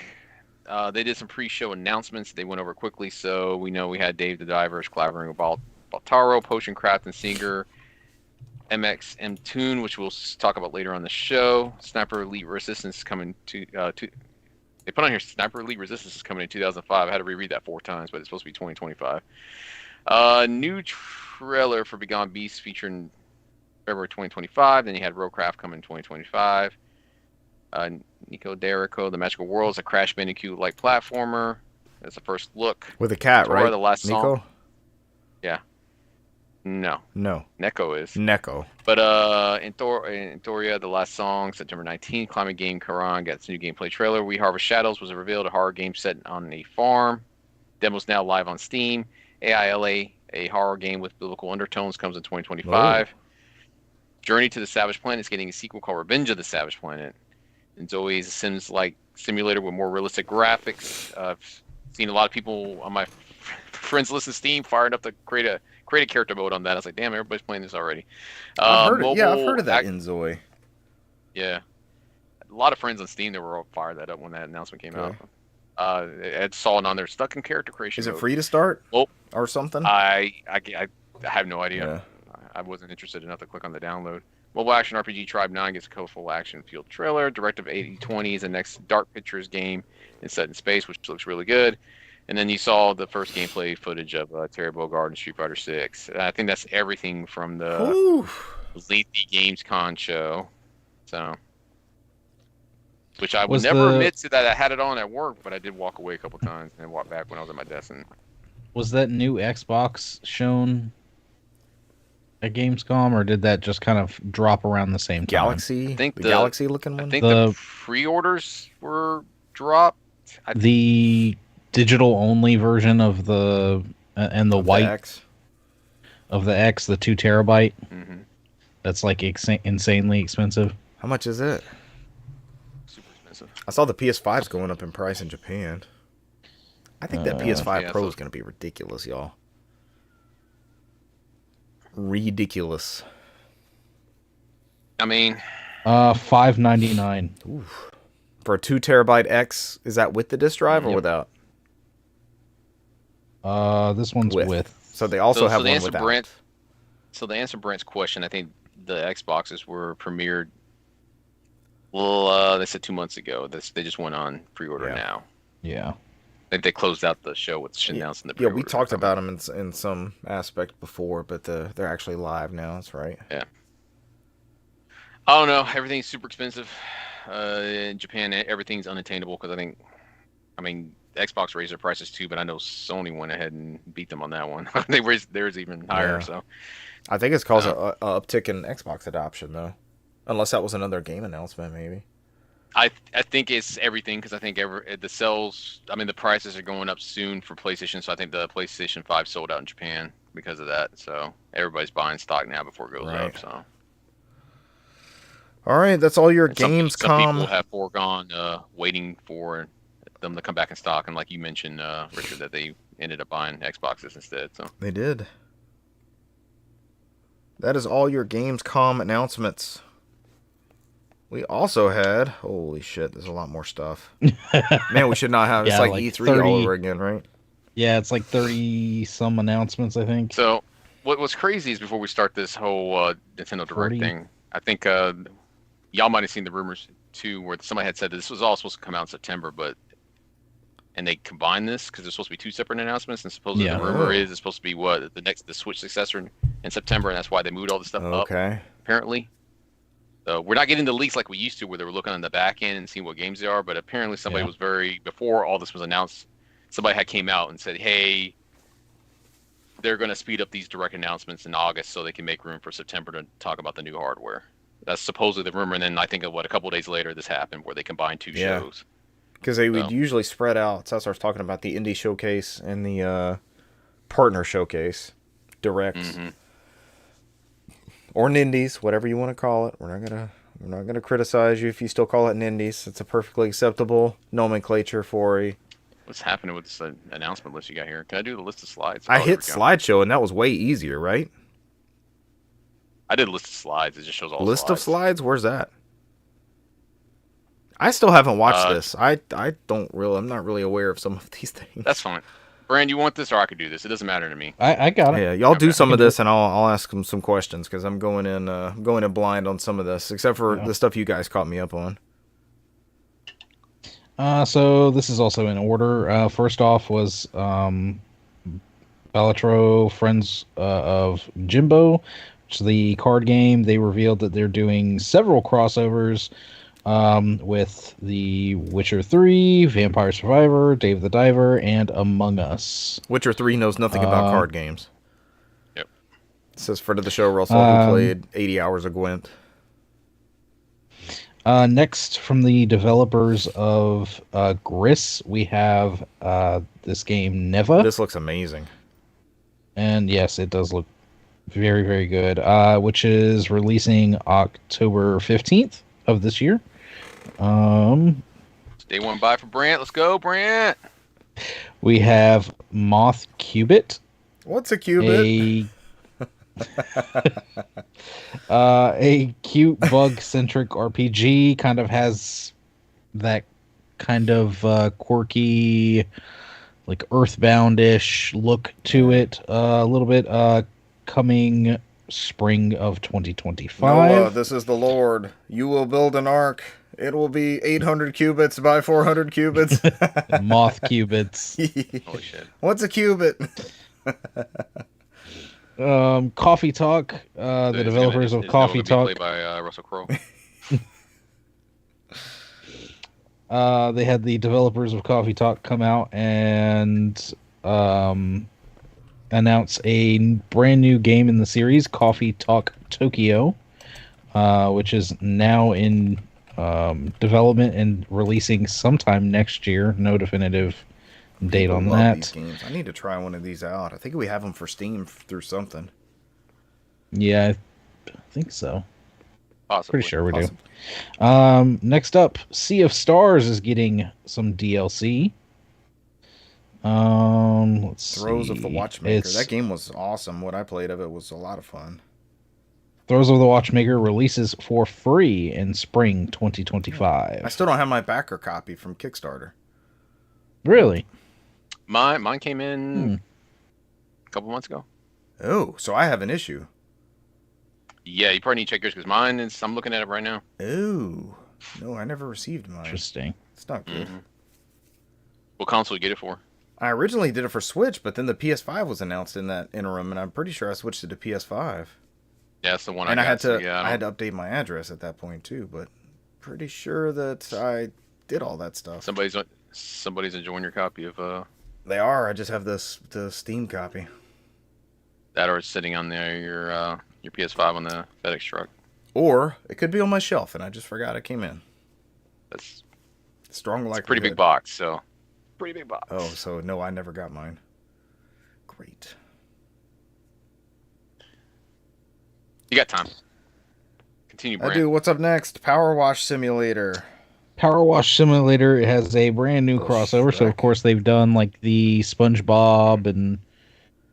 They did some pre-show announcements. They went over quickly, so we know we had Dave the Divers collaborating with Baltaro, Potion Craft and Singer, MX M-Tune, which we'll talk about later on the show. Sniper Elite Resistance coming to they put on here Sniper Elite Resistance is coming in 2005. I had to reread that 4 times, but it's supposed to be 2025. New trailer for Begone Beasts featuring February 2025. Then you had Roadcraft coming in 2025. Nico Derico, The Magical Worlds, a Crash Bandicoot-like platformer. That's the first look. With a cat, Tora, right? The last Nico? song. Yeah. No. Neko is. Neko. But in Thoria, The Last Song, September 19th. Climate Game Karan got its new gameplay trailer. We Harvest Shadows was revealed, a horror game set on a farm. Demo's now live on Steam. AILA, a horror game with biblical undertones, comes in 2025. Whoa. Journey to the Savage Planet is getting a sequel called Revenge of the Savage Planet. And Zoe is a Sims-like simulator with more realistic graphics. I've seen a lot of people on my friends list of Steam fired up to create a character mode on that. I was like, damn, everybody's playing this already. I've heard of that in Zoe. Yeah. A lot of friends on Steam that were all fired that up when that announcement came out. I saw it on there, stuck in character creation Is mode. it free to start? Well, or something? I have no idea. Yeah. I wasn't interested enough to click on the download. Mobile action RPG Tribe 9 gets a colorful action-filled trailer. Directive 8020 is the next Dark Pictures game. It's set in space, which looks really good. And then you saw the first gameplay footage of Terry Bogard and Street Fighter 6. I think that's everything from the Lengthy Games Con show. So, which I would never admit to that I had it on at work, but I did walk away a couple times and walk back when I was at my desk. And was that new Xbox shown at Gamescom, or did that just kind of drop around the same time? Galaxy? I think the Galaxy looking one? I think the pre-orders were dropped. The digital only version of the and the white X. Of the X, the 2 terabyte. Mm-hmm. That's like insanely expensive. How much is it? Super expensive. I saw the PS5's going up in price in Japan. I think that PS5 Pro is going to be ridiculous, y'all. Ridiculous. I mean, $599. For a 2 terabyte X, is that with the disk drive or without? This one's with. So they also have one without. So to answer Brent's question, I think the Xboxes were premiered. Well, they said 2 months ago. They just went on pre-order now. Yeah. I think they closed out the show with announcing the pre-order. Yeah, we talked about them in some aspect before, but they're actually live now. That's right. Yeah. I don't know. Everything's super expensive. In Japan, everything's unattainable because Xbox raised their prices too, but I know Sony went ahead and beat them on that one. They raised theirs even higher. So I think it's caused a uptick in Xbox adoption, though. Unless that was another game announcement, maybe. I think it's everything because I think the sales. The prices are going up soon for PlayStation, so I think the PlayStation 5 sold out in Japan because of that. So everybody's buying stock now before it goes up. So. All right, that's all your And some Gamescom. people have foregone waiting for them to come back in stock, and like you mentioned, Richard, that they ended up buying Xboxes instead. So they did. That is all your Gamescom announcements. We also had, holy shit, there's a lot more stuff. Man, we should not have, it's like E3 30, all over again, right? Yeah, it's like 30 some announcements, I think. So what's crazy is before we start this whole Nintendo Direct thing, I think y'all might have seen the rumors too, where somebody had said that this was all supposed to come out in September, and they combined this because there's supposed to be two separate announcements, and supposedly the rumor is it's supposed to be the Switch successor in September, and that's why they moved all this stuff up. Apparently. So we're not getting the leaks like we used to, where they were looking on the back end and seeing what games they are. But apparently, somebody was before all this was announced. Somebody had came out and said, "Hey, they're going to speed up these direct announcements in August so they can make room for September to talk about the new hardware." That's supposedly the rumor. And then I think a couple of days later, this happened where they combined two shows. Because they would usually spread out. So I was talking about the indie showcase and the partner showcase, directs. Mm-hmm. Or Nindies, whatever you want to call it. We're not gonna criticize you if you still call it Nindies. It's a perfectly acceptable nomenclature for a. What's happening with this announcement list you got here? Can I do the list of slides? I hit slideshow and that was way easier, right? I did a list of slides. It just shows all list slides. Of slides. Where's that? I still haven't watched this. I'm not really aware of some of these things. That's fine. Brand, you want this, or I could do this? It doesn't matter to me. I got it. Yeah, y'all do some of this, and I'll ask them some questions because I'm going in blind on some of this, except for the stuff you guys caught me up on. So this is also in order. First off was Balatro Friends of Jimbo, which is the card game. They revealed that they're doing several crossovers. With The Witcher 3, Vampire Survivor, Dave the Diver, and Among Us. Witcher 3 knows nothing about card games. Yep. It says friend of the show, Russell, who played 80 hours of Gwent. Next, from the developers of Gris, we have this game, Neva. This looks amazing. And yes, it does look very, very good. Which is releasing October 15th of this year. Day one buy for Brant. Let's go, Brant. We have Moth Qubit. What's a qubit? A cute bug-centric RPG. Kind of has that kind of quirky, like Earthbound-ish look to it. A little bit. Coming spring of 2025. Noah, this is the Lord. You will build an ark. It will be 800 cubits by 400 cubits. Moth qubits. Holy shit. What's a qubit? Coffee Talk. The developers of Coffee Talk. Played by Russell Crowe. They had the developers of Coffee Talk come out and announce a brand new game in the series, Coffee Talk Tokyo, which is now in development and releasing sometime next year. No definitive date on that. These games. I need to try one of these out. I think we have them for Steam through something. Yeah, I think so. Possibly. Pretty sure we do. Next up, Sea of Stars is getting some DLC. Let's Throes see. of the Watchmaker. That game was awesome. What I played of it was a lot of fun. Throes of the Watchmaker releases for free in spring 2025. I still don't have my backer copy from Kickstarter. Really? Mine came in a couple months ago. Oh, so I have an issue. Yeah, you probably need to check yours because mine is. I'm looking at it right now. Oh, no, I never received mine. Interesting. It's not good. Mm-hmm. What console did you get it for? I originally did it for Switch, but then the PS5 was announced in that interim, and I'm pretty sure I switched it to PS5. Yeah, that's the one and I got. I had to update my address at that point too, but pretty sure that I did all that stuff. Somebody's enjoying your copy of. They are. I just have the Steam copy. That or it's sitting on your PS5 on the FedEx truck. Or it could be on my shelf, and I just forgot it came in. That's strong likelihood. It's a pretty big box, so. Pretty big box. Oh, so no, I never got mine. Great. You got time. Continue, I Brent. do. What's up next? Power Wash Simulator. Power Wash Simulator has a brand new crossover. So, of course, they've done like the SpongeBob and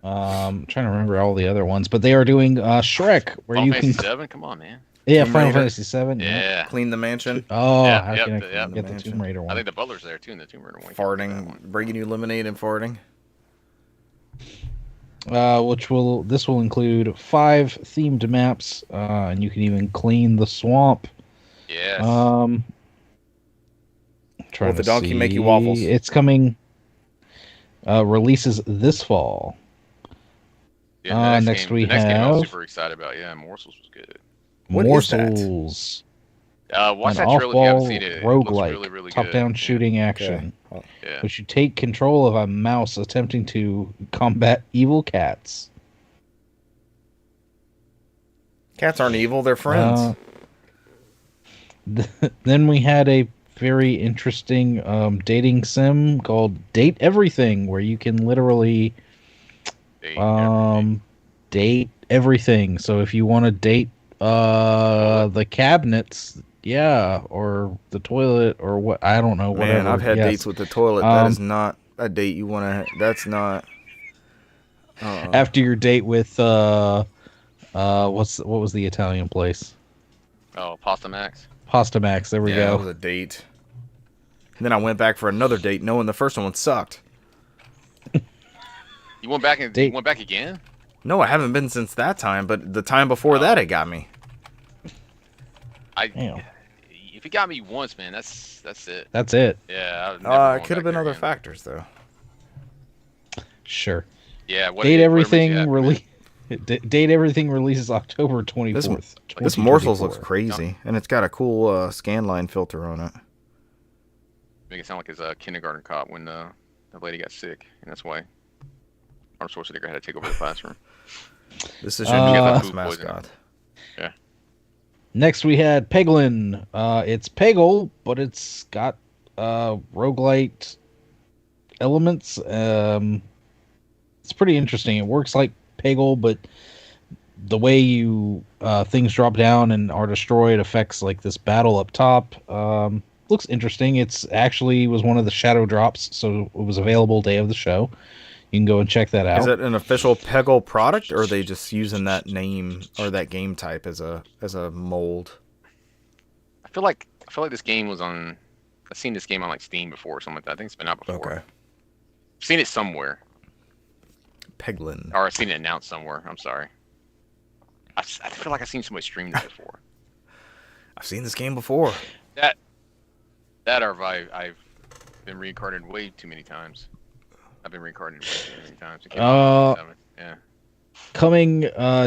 I'm trying to remember all the other ones, but they are doing Shrek, where Final you Fantasy can. 7? Come on, man. Yeah, Tomb Final Raider. Fantasy 7. Yeah. Clean the mansion. Oh, Yep, how yep, can I yep. forget the Tomb Raider one? I think the butler's there too in the Tomb Raider one. Farting, bringing you lemonade and farting. This will include 5 themed maps, and you can even clean the swamp. Yes. Will the donkey make you waffles? It's coming. Releases this fall. Yeah, next game, we the next game I was have super excited about. Yeah, Morsels was good. What is that? Morsels. Watch An that trailer if you haven't off-ball seen it. It roguelike, looks really, really good. top-down shooting action, Yeah. which you take control of a mouse attempting to combat evil cats. Cats aren't evil; they're friends. Then we had a very interesting dating sim called Date Everything, where you can literally date everything. So if you want to date the cabinets, or the toilet, or what, I don't know. Whatever. Man, I've had dates with the toilet. That is not a date you want to. That's not. After your date with what was the Italian place? Oh, Pasta Max. Pasta Max. There we go. That was a date. And then I went back for another date, knowing the first one sucked. You went back and went back again? No, I haven't been since that time, but the time before that, it got me. If it got me once, man, that's it. That's it. Yeah. It could have been other factors, though. Sure. Yeah. Date Everything releases October 24th. This Morsels looks crazy, and it's got a cool scan line filter on it. Make it sound like it's a kindergarten cop when the lady got sick, and that's why Arnold Schwarzenegger had to take over the classroom. This is your new mascot. Yeah. Next we had Peglin. It's Peggle, but it's got roguelite elements. It's pretty interesting. It works like Peggle, but the way you things drop down and are destroyed affects like this battle up top. Looks interesting. It's actually was one of the shadow drops, so it was available day of the show. You can go and check that out. Is it an official Peggle product, or are they just using that name or that game type as a mold? I feel like this game was on. I've seen this game on like Steam before or something like that. I think it's been out before. Okay. I've seen it somewhere. Peglin. Or I've seen it announced somewhere. I'm sorry. I feel like I've seen somebody stream it before. I've seen this game before. That or I've been reincarnated way too many times. I've been reincarnated way too many times. Yeah. Coming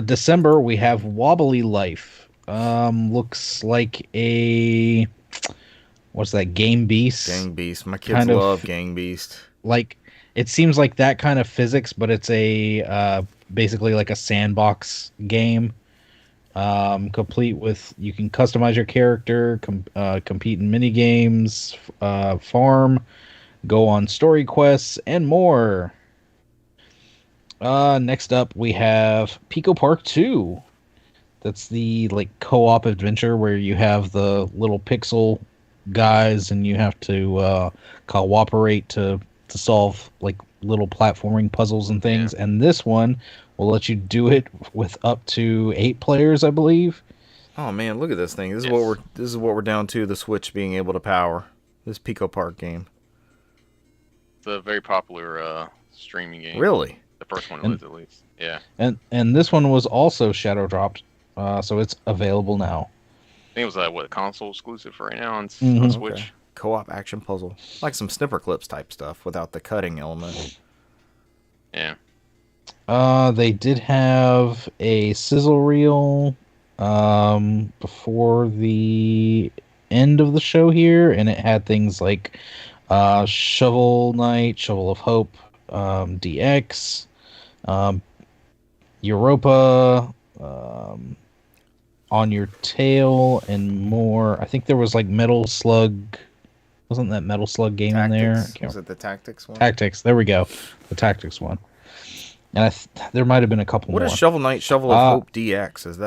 December, we have Wobbly Life. Looks like a what's that? Gang Beast. Gang Beast. My kids love Gang Beast. Like it seems like that kind of physics, but it's a basically like a sandbox game. Complete with you can customize your character, compete in mini games, farm, go on story quests, and more. Next up we have Pico Park 2. That's the like co-op adventure where you have the little pixel guys and you have to cooperate to solve like little platforming puzzles and things. Yeah. And this one will let you do it with up to 8 players, I believe. Oh man, look at this thing. This is what we're down to, the Switch being able to power this Pico Park game. It's a very popular streaming game. Really? The first one was at least. Yeah. And this one was also shadow dropped, so it's available now. I think it was a console exclusive for right now on Switch. Okay. Co-op action puzzle, like some snipper clips type stuff without the cutting element. Yeah. They did have a sizzle reel before the end of the show here, and it had things like Shovel Knight, Shovel of Hope, DX, Europa, On Your Tail, and more. I think there was like Metal Slug. Wasn't that Metal Slug game in there? Was it the Tactics one? Tactics. There we go. The Tactics one. And there might have been a couple What more. is Shovel Knight Shovel of Hope DX? Is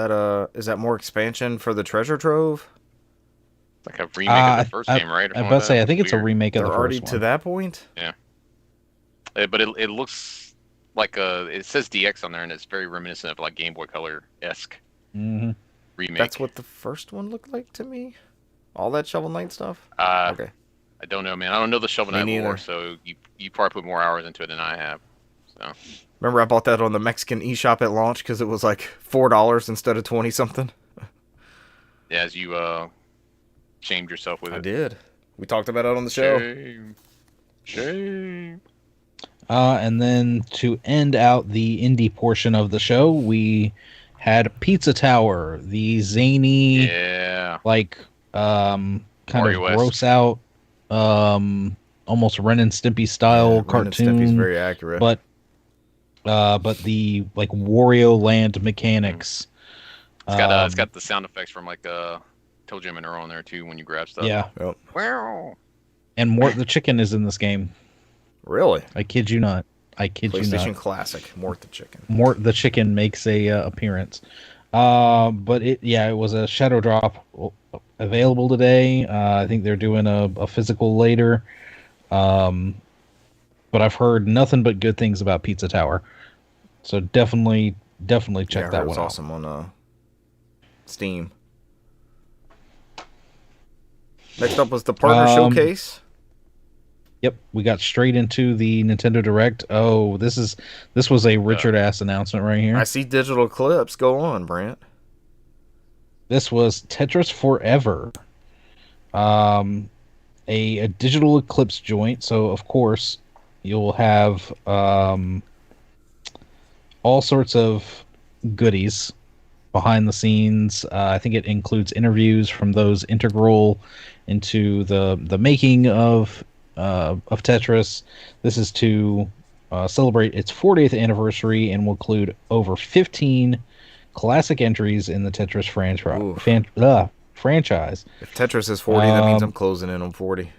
that more expansion for the treasure trove? Like a remake of the first game, right? I was about to say, I think it's a remake of the first one. They're already to that point? Yeah. But it looks like it says DX on there, and it's very reminiscent of like Game Boy Color-esque remake. That's what the first one looked like to me? All that Shovel Knight stuff? Okay. I don't know, man. I don't know the Shovel Knight lore, so you probably put more hours into it than I have. So. Remember I bought that on the Mexican eShop at launch because it was like $4 instead of 20-something? Yeah, as you shamed yourself with it. I did. We talked about it on the show. Shame. And then to end out the indie portion of the show, we had Pizza Tower, the zany, kind Mario of gross out, almost Ren and Stimpy style cartoon. Ren and Stimpy's very accurate. But the like Wario Land mechanics. It's got the sound effects from like Toe Jam and Earl on there too when you grab stuff. Yeah. Yep. Wow. And Mort the Chicken is in this game. Really? I kid you not. PlayStation Classic, Mort the Chicken. Mort the Chicken makes a appearance. But it was a shadow drop available today. I think they're doing a physical later. But I've heard nothing but good things about Pizza Tower. So definitely check that one out. It was awesome on Steam. Next up was the partner showcase. Yep, we got straight into the Nintendo Direct. Oh, this was a Richard ass announcement right here. I see digital clips. Go on, Brant. This was Tetris Forever. A digital Eclipse joint. So of course you'll have all sorts of goodies behind the scenes. I think it includes interviews from those integral into the making of Tetris. This is to celebrate its 40th anniversary and will include over 15 classic entries in the Tetris franchise. If Tetris is 40, that means I'm closing in on 40.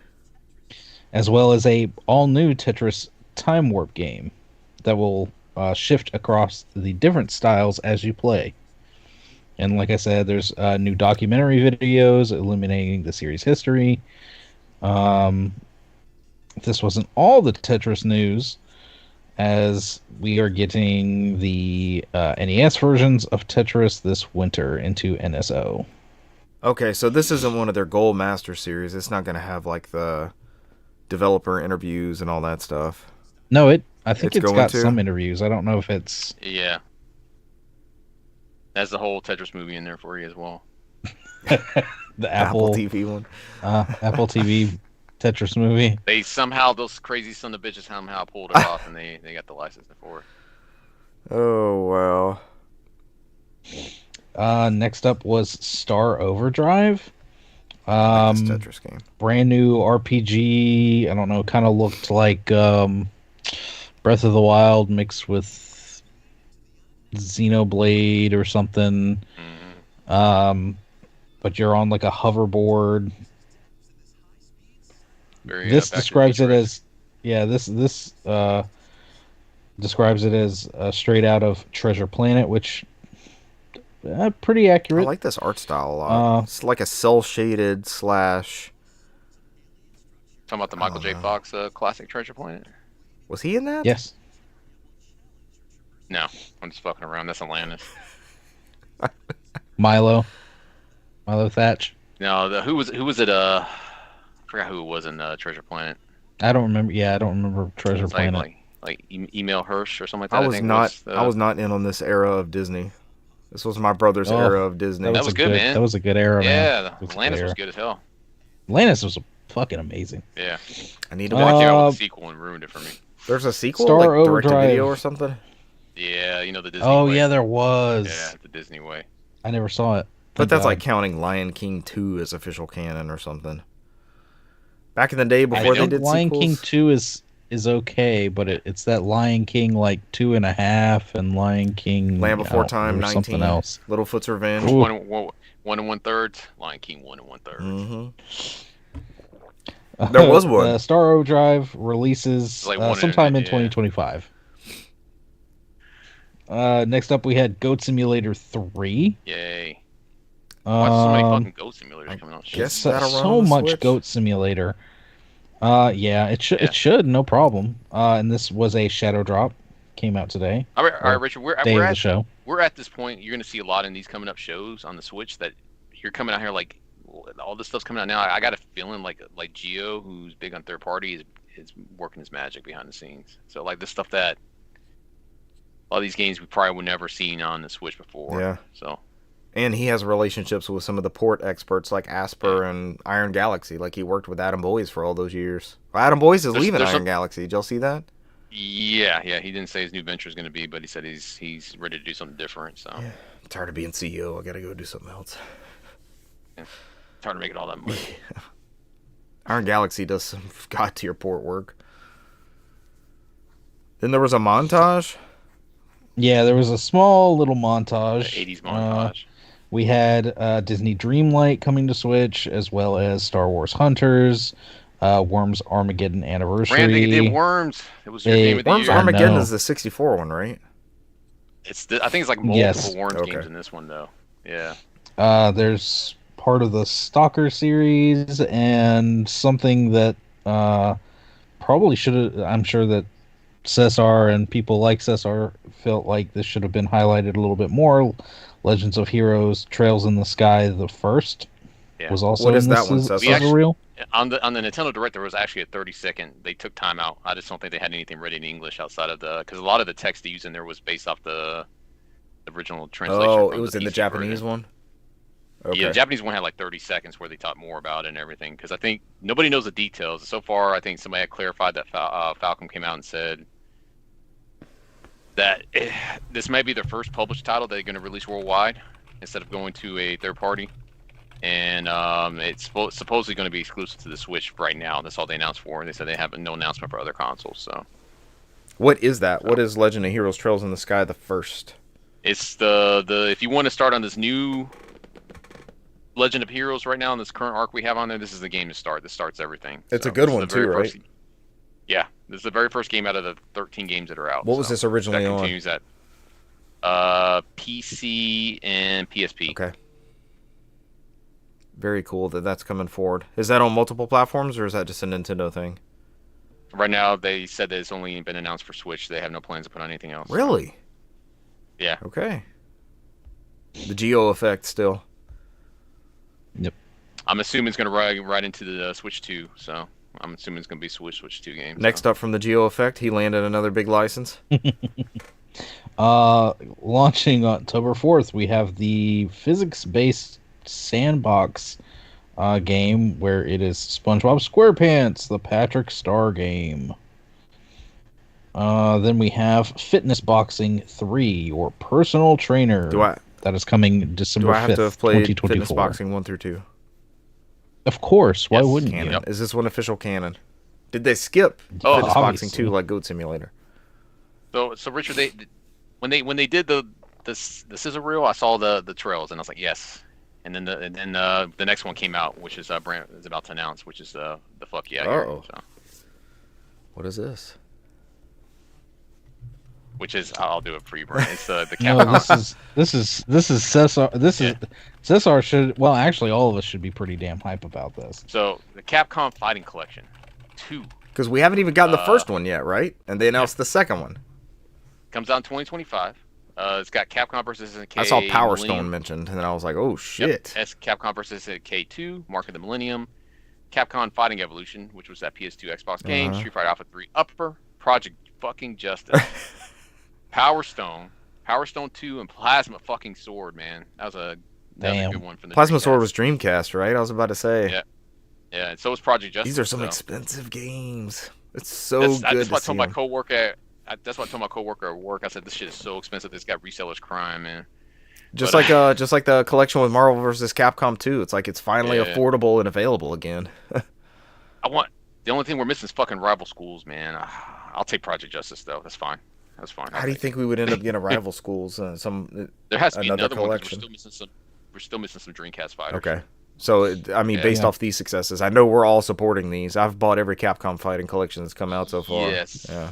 As well as a all-new Tetris Time Warp game that will shift across the different styles as you play. And like I said, there's new documentary videos illuminating the series' history. If this wasn't all the Tetris news, as we are getting the NES versions of Tetris this winter into NSO. Okay, so this isn't one of their Gold Master series. It's not going to have like the developer interviews and all that stuff. No, I think it's got some interviews. I don't know if it's... Yeah. That's the whole Tetris movie in there for you as well. The Apple TV one. Apple TV Tetris movie. They somehow, those crazy son of bitches somehow pulled it off, and they got the license for it. Oh, wow. Next up was Star Overdrive. Like this Tetris game. Brand new RPG. I don't know, kind of looked like Breath of the Wild mixed with Xenoblade or something. But you're on like a hoverboard. This describes it as describes it as straight out of Treasure Planet, which pretty accurate. I like this art style a lot. It's like a cell shaded / Talking about the Michael J. Fox classic Treasure Planet. Was he in that? Yes. No, I'm just fucking around. That's Atlantis. Milo Thatch. No, who was it? I forgot who it was in Treasure Planet. I don't remember. Yeah, I don't remember Treasure Planet. Like Email Hirsch or something like that. I was not in on this era of Disney. This was my brother's era of Disney. That was good, man. That was a good era, man. Yeah, Atlantis was good as hell. Atlantis was fucking amazing. Yeah. I need to watch out the sequel and ruined it for me. There's a sequel, Star like direct to Overdrive. video or something? Yeah, the Disney way. Oh, yeah, there was. Yeah, the Disney way. I never saw it. But that's like counting Lion King 2 as official canon or something. Back in the day before they did Lion sequels. King 2 is okay, but it's that Lion King like 2.5 and Lion King Land Before Time 19. Something else. Littlefoot's Revenge. 1 1/3. Lion King 1 1/3. Mm-hmm. There was one. Star Overdrive releases sometime in 2025. Next up, we had Goat Simulator 3. Yay. Why so many fucking Goat Simulators coming out? Guess So, that'll run so on the much Switch. Goat Simulator. Yeah, it should, no problem. And this was a shadow drop. Came out today. All right, Richard, we're Day of at the show. We're at this point. You're going to see a lot in these coming up shows on the Switch that you're coming out here like all this stuff's coming out now. I got a feeling like Geo, who's big on third party, is working his magic behind the scenes. So like this stuff that a lot of these games we probably would never seen on the Switch before. Yeah. So. And he has relationships with some of the port experts like Asper and Iron Galaxy. Like he worked with Adam Boyes for all those years. Well, Adam Boyes is leaving Iron Galaxy. Did y'all see that? Yeah. He didn't say his new venture is going to be, but he said he's ready to do something different. So yeah. I'm tired of being CEO. I got to go do something else. Yeah. It's hard to make it all that money. Yeah. Iron Galaxy does some god tier port work. Then there was a montage. Yeah, there was a small little montage. The 80s montage. We had Disney Dreamlight coming to Switch, as well as Star Wars Hunters, Worms Armageddon Anniversary. Brandon, they did Worms. It was your game of the Worms year. Armageddon is the 64 one, right? I think it's like multiple Worms games in this one, though. Yeah. There's part of the Stalker series and something that probably should have. I'm sure that Cesar and people like Cesar felt like this should have been highlighted a little bit more. Legends of Heroes: Trails in the Sky, the first was also what is in that one? Cesar? On the Nintendo Direct, there was actually a 30-second. They took time out. I just don't think they had anything ready in English outside of because a lot of the text they used in there was based off the original translation. Oh, it was in the Japanese one. Okay. Yeah, the Japanese one had like 30 seconds where they talked more about it and everything. Because I think nobody knows the details. So far, I think somebody had clarified that Falcom came out and said that this may be their first published title they're going to release worldwide instead of going to a third party. And it's supposedly going to be exclusive to the Switch right now. That's all they announced for. And they said they have no announcement for other consoles. So, what is that? What is Legend of Heroes: Trails in the Sky the first? It's the if you want to start on this new Legend of Heroes right now in this current arc we have on there, this is the game to start. This starts everything. It's a good one too, right? Yeah, this is the very first game out of the 13 games that are out. What was this originally on? That continues at PC and PSP. Okay. Very cool that that's coming forward. Is that on multiple platforms or is that just a Nintendo thing? Right now, they said that it's only been announced for Switch. They have no plans to put on anything else. Really? Yeah. Okay. The Geo effect still. Yep. I'm assuming it's going to ride right into the Switch 2, so I'm assuming it's going to be Switch 2 game. Next up from the Geo effect, he landed another big license. Launching October 4th, we have the physics-based sandbox game where it is SpongeBob SquarePants, the Patrick Star game. Then we have Fitness Boxing 3, your personal trainer. That is coming December 5th, 2024. Do I have to have played Fitness Boxing 1 through 2? Of course. Why wouldn't you? Is this one official canon? Did they skip Fitness Boxing 2 like Goat Simulator? So Richard, when they did the scissor reel, I saw the trails and I was like, yes. And then the next one came out, which is Brand is about to announce, which is the fuck yeah. Oh. So. What is this? Which is I'll do it for you, Brand. It's the Capcom. No, this is Cesar. Cesar should. Well, actually, all of us should be pretty damn hype about this. So the Capcom Fighting Collection 2. Because we haven't even gotten the first one yet, right? And they announced the second one. Comes out in 2025. It's got Capcom versus SNK. I saw Power Stone mentioned, and then I was like, "Oh shit!" Yep. Capcom versus SNK 2, Mark of the Millennium, Capcom Fighting Evolution, which was that PS2 Xbox game, Street Fighter Alpha 3 Upper, Project fucking Justice, Power Stone 2, and Plasma fucking Sword. Man, that was another good one from the Plasma Dreamcast. Sword was Dreamcast, right? I was about to say. Yeah, and so was Project Justice. These are some expensive games. It's so good. That's what I told my coworker. That's what I told my coworker at work. I said, "This shit is so expensive. This got resellers crying, man." Just like the collection with Marvel vs. Capcom 2. It's like it's finally affordable and available again. The only thing we're missing is fucking Rival Schools, man. I'll take Project Justice though. That's fine. How do you think we would end up getting a Rival Schools? There has to be another collection. One. We're still missing some Dreamcast fighters. Okay. So, based off these successes, I know we're all supporting these. I've bought every Capcom Fighting collection that's come out so far. Yes. Yeah.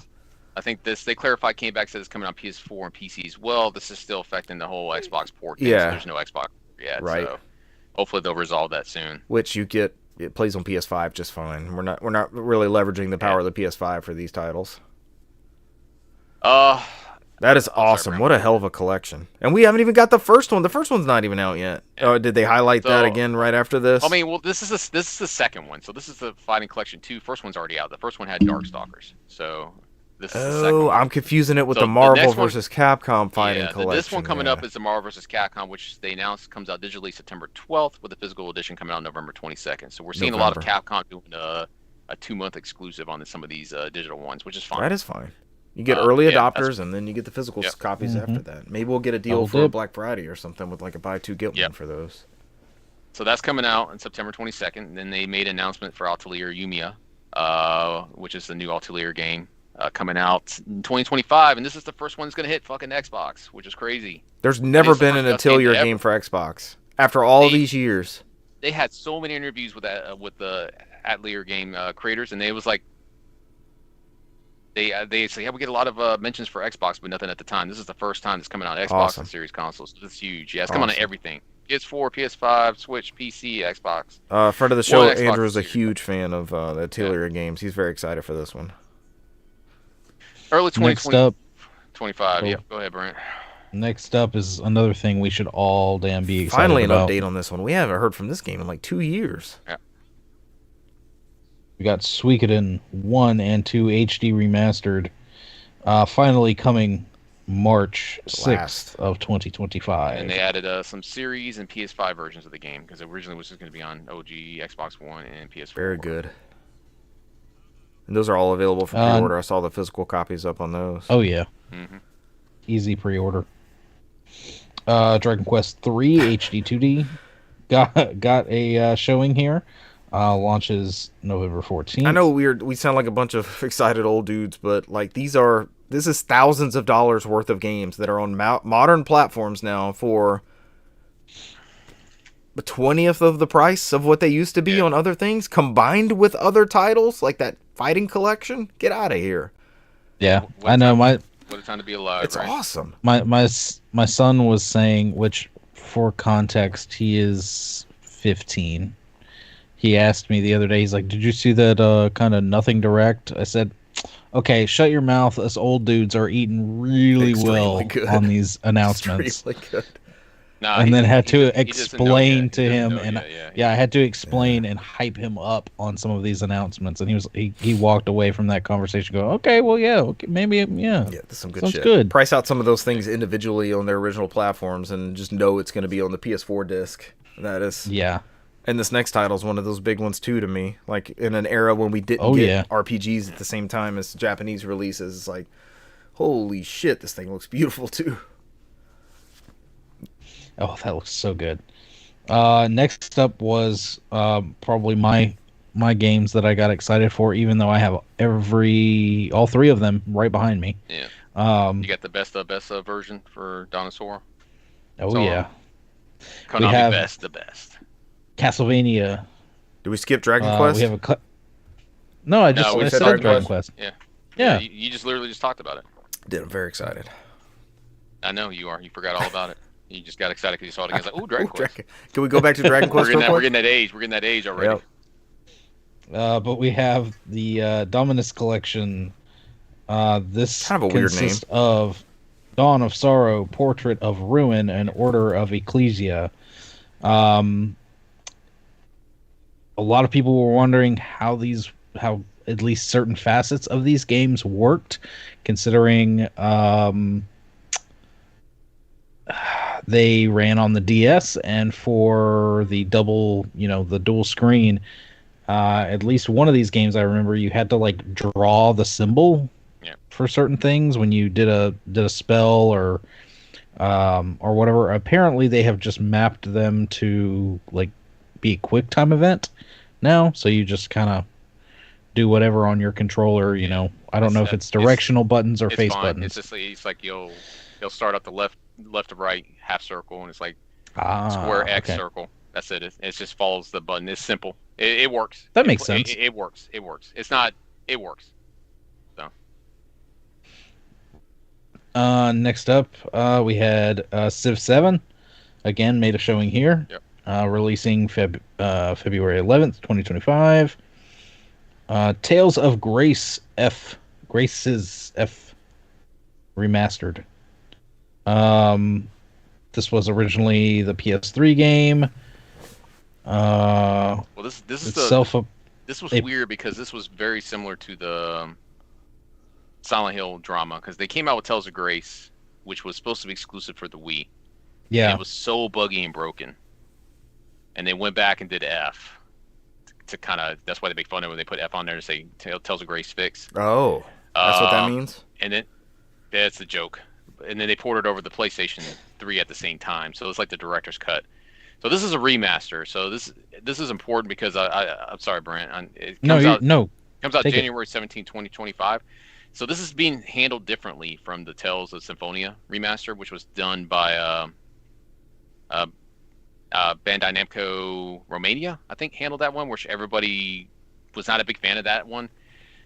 I think they clarified, came back, said it's coming on PS4 and PC as well. This is still affecting the whole Xbox port thing, so there's no Xbox yet. Right. So hopefully they'll resolve that soon. Which it plays on PS5 just fine. We're not really leveraging the power of the PS5 for these titles. That is awesome. What a hell of a collection. And we haven't even got the first one. The first one's not even out yet. Oh, did they highlight that again right after this? I mean, well, this is the second one. So this is the Fighting Collection 2. First one's already out. The first one had Darkstalkers. So this is the second one. I'm confusing it with the Marvel vs. Capcom Fighting Collection. This one coming up is the Marvel vs. Capcom, which they announced comes out digitally September 12th, with the physical edition coming out November 22nd. So we're seeing a lot of Capcom doing a 2-month exclusive on some of these digital ones, which is fine. That is fine. You get early adopters, and then you get the physical copies after that. Maybe we'll get a deal for Black Friday or something with like a buy two get one for those. So that's coming out on September 22nd. And then they made an announcement for Atelier Yumiya, which is the new Atelier game coming out in 2025. And this is the first one that's going to hit fucking Xbox, which is crazy. There's never been an Atelier game for Xbox after all these years. They had so many interviews with the Atelier game creators, and they was like, They say, yeah, we get a lot of mentions for Xbox, but nothing at the time. This is the first time it's coming out on Xbox and Series consoles. So this is huge. Yeah, it's coming on everything. PS4, PS5, Switch, PC, Xbox. Friend of the show, Andrew is a huge fan of the Atelier games. He's very excited for this one. Early 2025. Yeah, go ahead, Brent. Next up is another thing we should all damn be excited about. Finally an update on this one. We haven't heard from this game in like 2 years. Yeah. We got Suikoden 1 and 2 HD remastered, finally coming March 6th of 2025. And they added some series and PS5 versions of the game, because originally it was just going to be on OG, Xbox One, and PS4. Very good. And those are all available for pre-order. I saw the physical copies up on those. Oh, yeah. Mm-hmm. Easy pre-order. Dragon Quest 3 HD 2D got a showing here. Launches November 14th. I know we sound like a bunch of excited old dudes, but like this is thousands of dollars worth of games that are on modern platforms now for the 20th of the price of what they used to be on other things, combined with other titles like that Fighting Collection. Get out of here. Yeah, I know. What a time to be alive. It's awesome. My son was saying, which for context, he is 15. He asked me the other day, he's like, did you see that kind of Nothing Direct? I said, okay, shut your mouth. Us old dudes are eating really well on these announcements. Extremely good. No, and then had to explain to him, and I had to explain and hype him up on some of these announcements, and he walked away from that conversation going, okay, well, maybe, that's some good shit. Good. Price out some of those things individually on their original platforms, and just know it's going to be on the PS4 disc. That is, And this next title is one of those big ones too to me. Like in an era when we didn't get RPGs at the same time as Japanese releases, it's like, holy shit, this thing looks beautiful too. Oh, that looks so good. Next up was probably my games that I got excited for, even though I have all three of them right behind me. Yeah. You got the best of version for Dinosaur. Oh yeah. Konami, we have the best. Castlevania. Did we skip Dragon Quest? We have I said Dragon Quest. Yeah. You just literally just talked about it. I'm very excited. I know you are. You forgot all about it. You just got excited because you saw it again. It's like, ooh, Dragon Quest. Can we go back to Dragon Quest? We're getting that age. We're getting that age already. Yep. But we have the Dominus Collection. This kind of a weird name of Dawn of Sorrow, Portrait of Ruin, and Order of Ecclesia. A lot of people were wondering how at least certain facets of these games worked, considering they ran on the DS, and for the the dual screen, at least one of these games I remember you had to like draw the symbol for certain things when you did a spell or whatever. Apparently they have just mapped them to like be a quick time event now, so you just kind of do whatever on your controller. I don't know if it's directional buttons or face buttons. It's like you'll start up the left to right half circle, and it's like square X circle. That's it. It just follows the button. It's simple. It works. That makes sense. It works. It's not. It works. So. Next up, we had Civ 7. Again, made a showing here. Yep. Releasing February 11th, 2025. Tales of Grace's F remastered. This was originally the PS3 game. Well, this is this was weird because this was very similar to the Silent Hill drama, because they came out with Tales of Grace, which was supposed to be exclusive for the Wii. Yeah. And it was so buggy and broken. And they went back and did F to kind of, that's why they make fun of it when they put F on there to say Tales of Grace fix. Oh, that's what that means? And then that's the joke. And then they ported over the PlayStation 3 at the same time. So it's like the director's cut. So this is a remaster. So this is important because I'm sorry, Brent. It comes out January 17, 2025. So this is being handled differently from the Tales of Symphonia remaster, which was done by Bandai Namco Romania, I think, handled that one, which everybody was not a big fan of that one.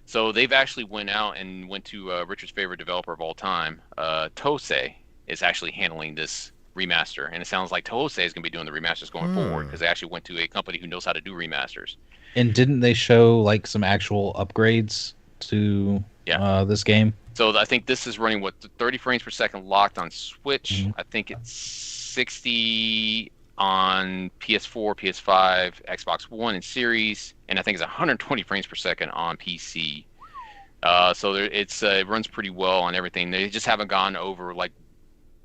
So they've actually went out and went to Richard's favorite developer of all time, Tosei, is actually handling this remaster. And it sounds like Tosei is going to be doing the remasters going forward, because they actually went to a company who knows how to do remasters. And didn't they show like some actual upgrades to this game? So I think this is running 30 frames per second locked on Switch. I think it's 60 on PS4, PS5, Xbox One, and Series, and I think it's 120 frames per second on PC. So it runs pretty well on everything. They just haven't gone over like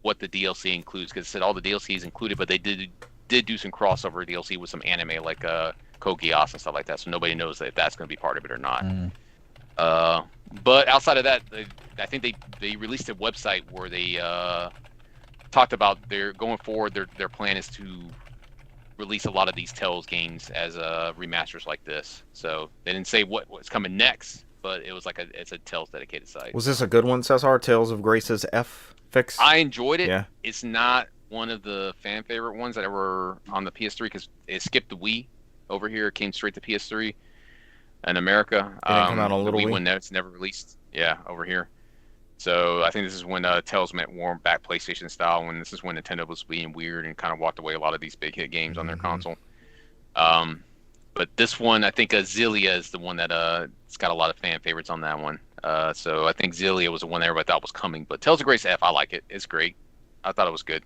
what the DLC includes, because it said all the DLC is included, but they did do some crossover DLC with some anime like Code Geass and stuff like that. So nobody knows if that's going to be part of it or not. But outside of that, I think they released a website where they talked about going forward. Their plan is to release a lot of these Tales games as remasters like this. So they didn't say what's coming next, but it was like it's a Tales dedicated site. Was this a good one, Cesar? Tales of Grace's F fix? I enjoyed it. Yeah. It's not one of the fan favorite ones that were on the PS3 because it skipped the Wii over here. It came straight to PS3 in America. It didn't come out on Little the Wii Wii? one, it's never released. Yeah, over here. So I think this is when Tales went warm back PlayStation style. When this is when Nintendo was being weird and kind of walked away a lot of these big hit games on their console. But this one, I think Xillia is the one that it's got a lot of fan favorites on that one. So I think Xillia was the one that everybody thought was coming. But Tales of Grace F, I like it. It's great. I thought it was good.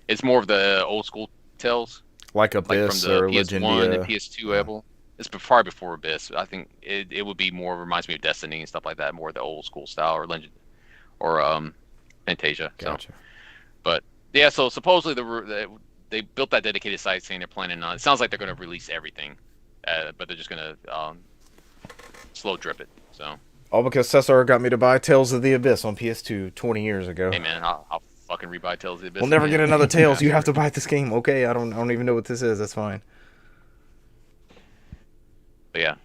It's more of the old school Tales, like Abyss from the or PS1 Legendia. and PS2 Apple. It's probably before Abyss. I think it would be more, reminds me of Destiny and stuff like that, more the old school style, or Legend or Fantasia. Gotcha. So, but yeah, so supposedly they built that dedicated site saying they're planning on. It sounds like they're going to release everything, but they're just going to slow drip it. So. All because Cesar got me to buy Tales of the Abyss on PS2 20 years ago. Hey man, I'll fucking rebuy Tales of the Abyss. We'll never get another Tales. You have to buy this game. Okay, I don't even know what this is. That's fine. But yeah,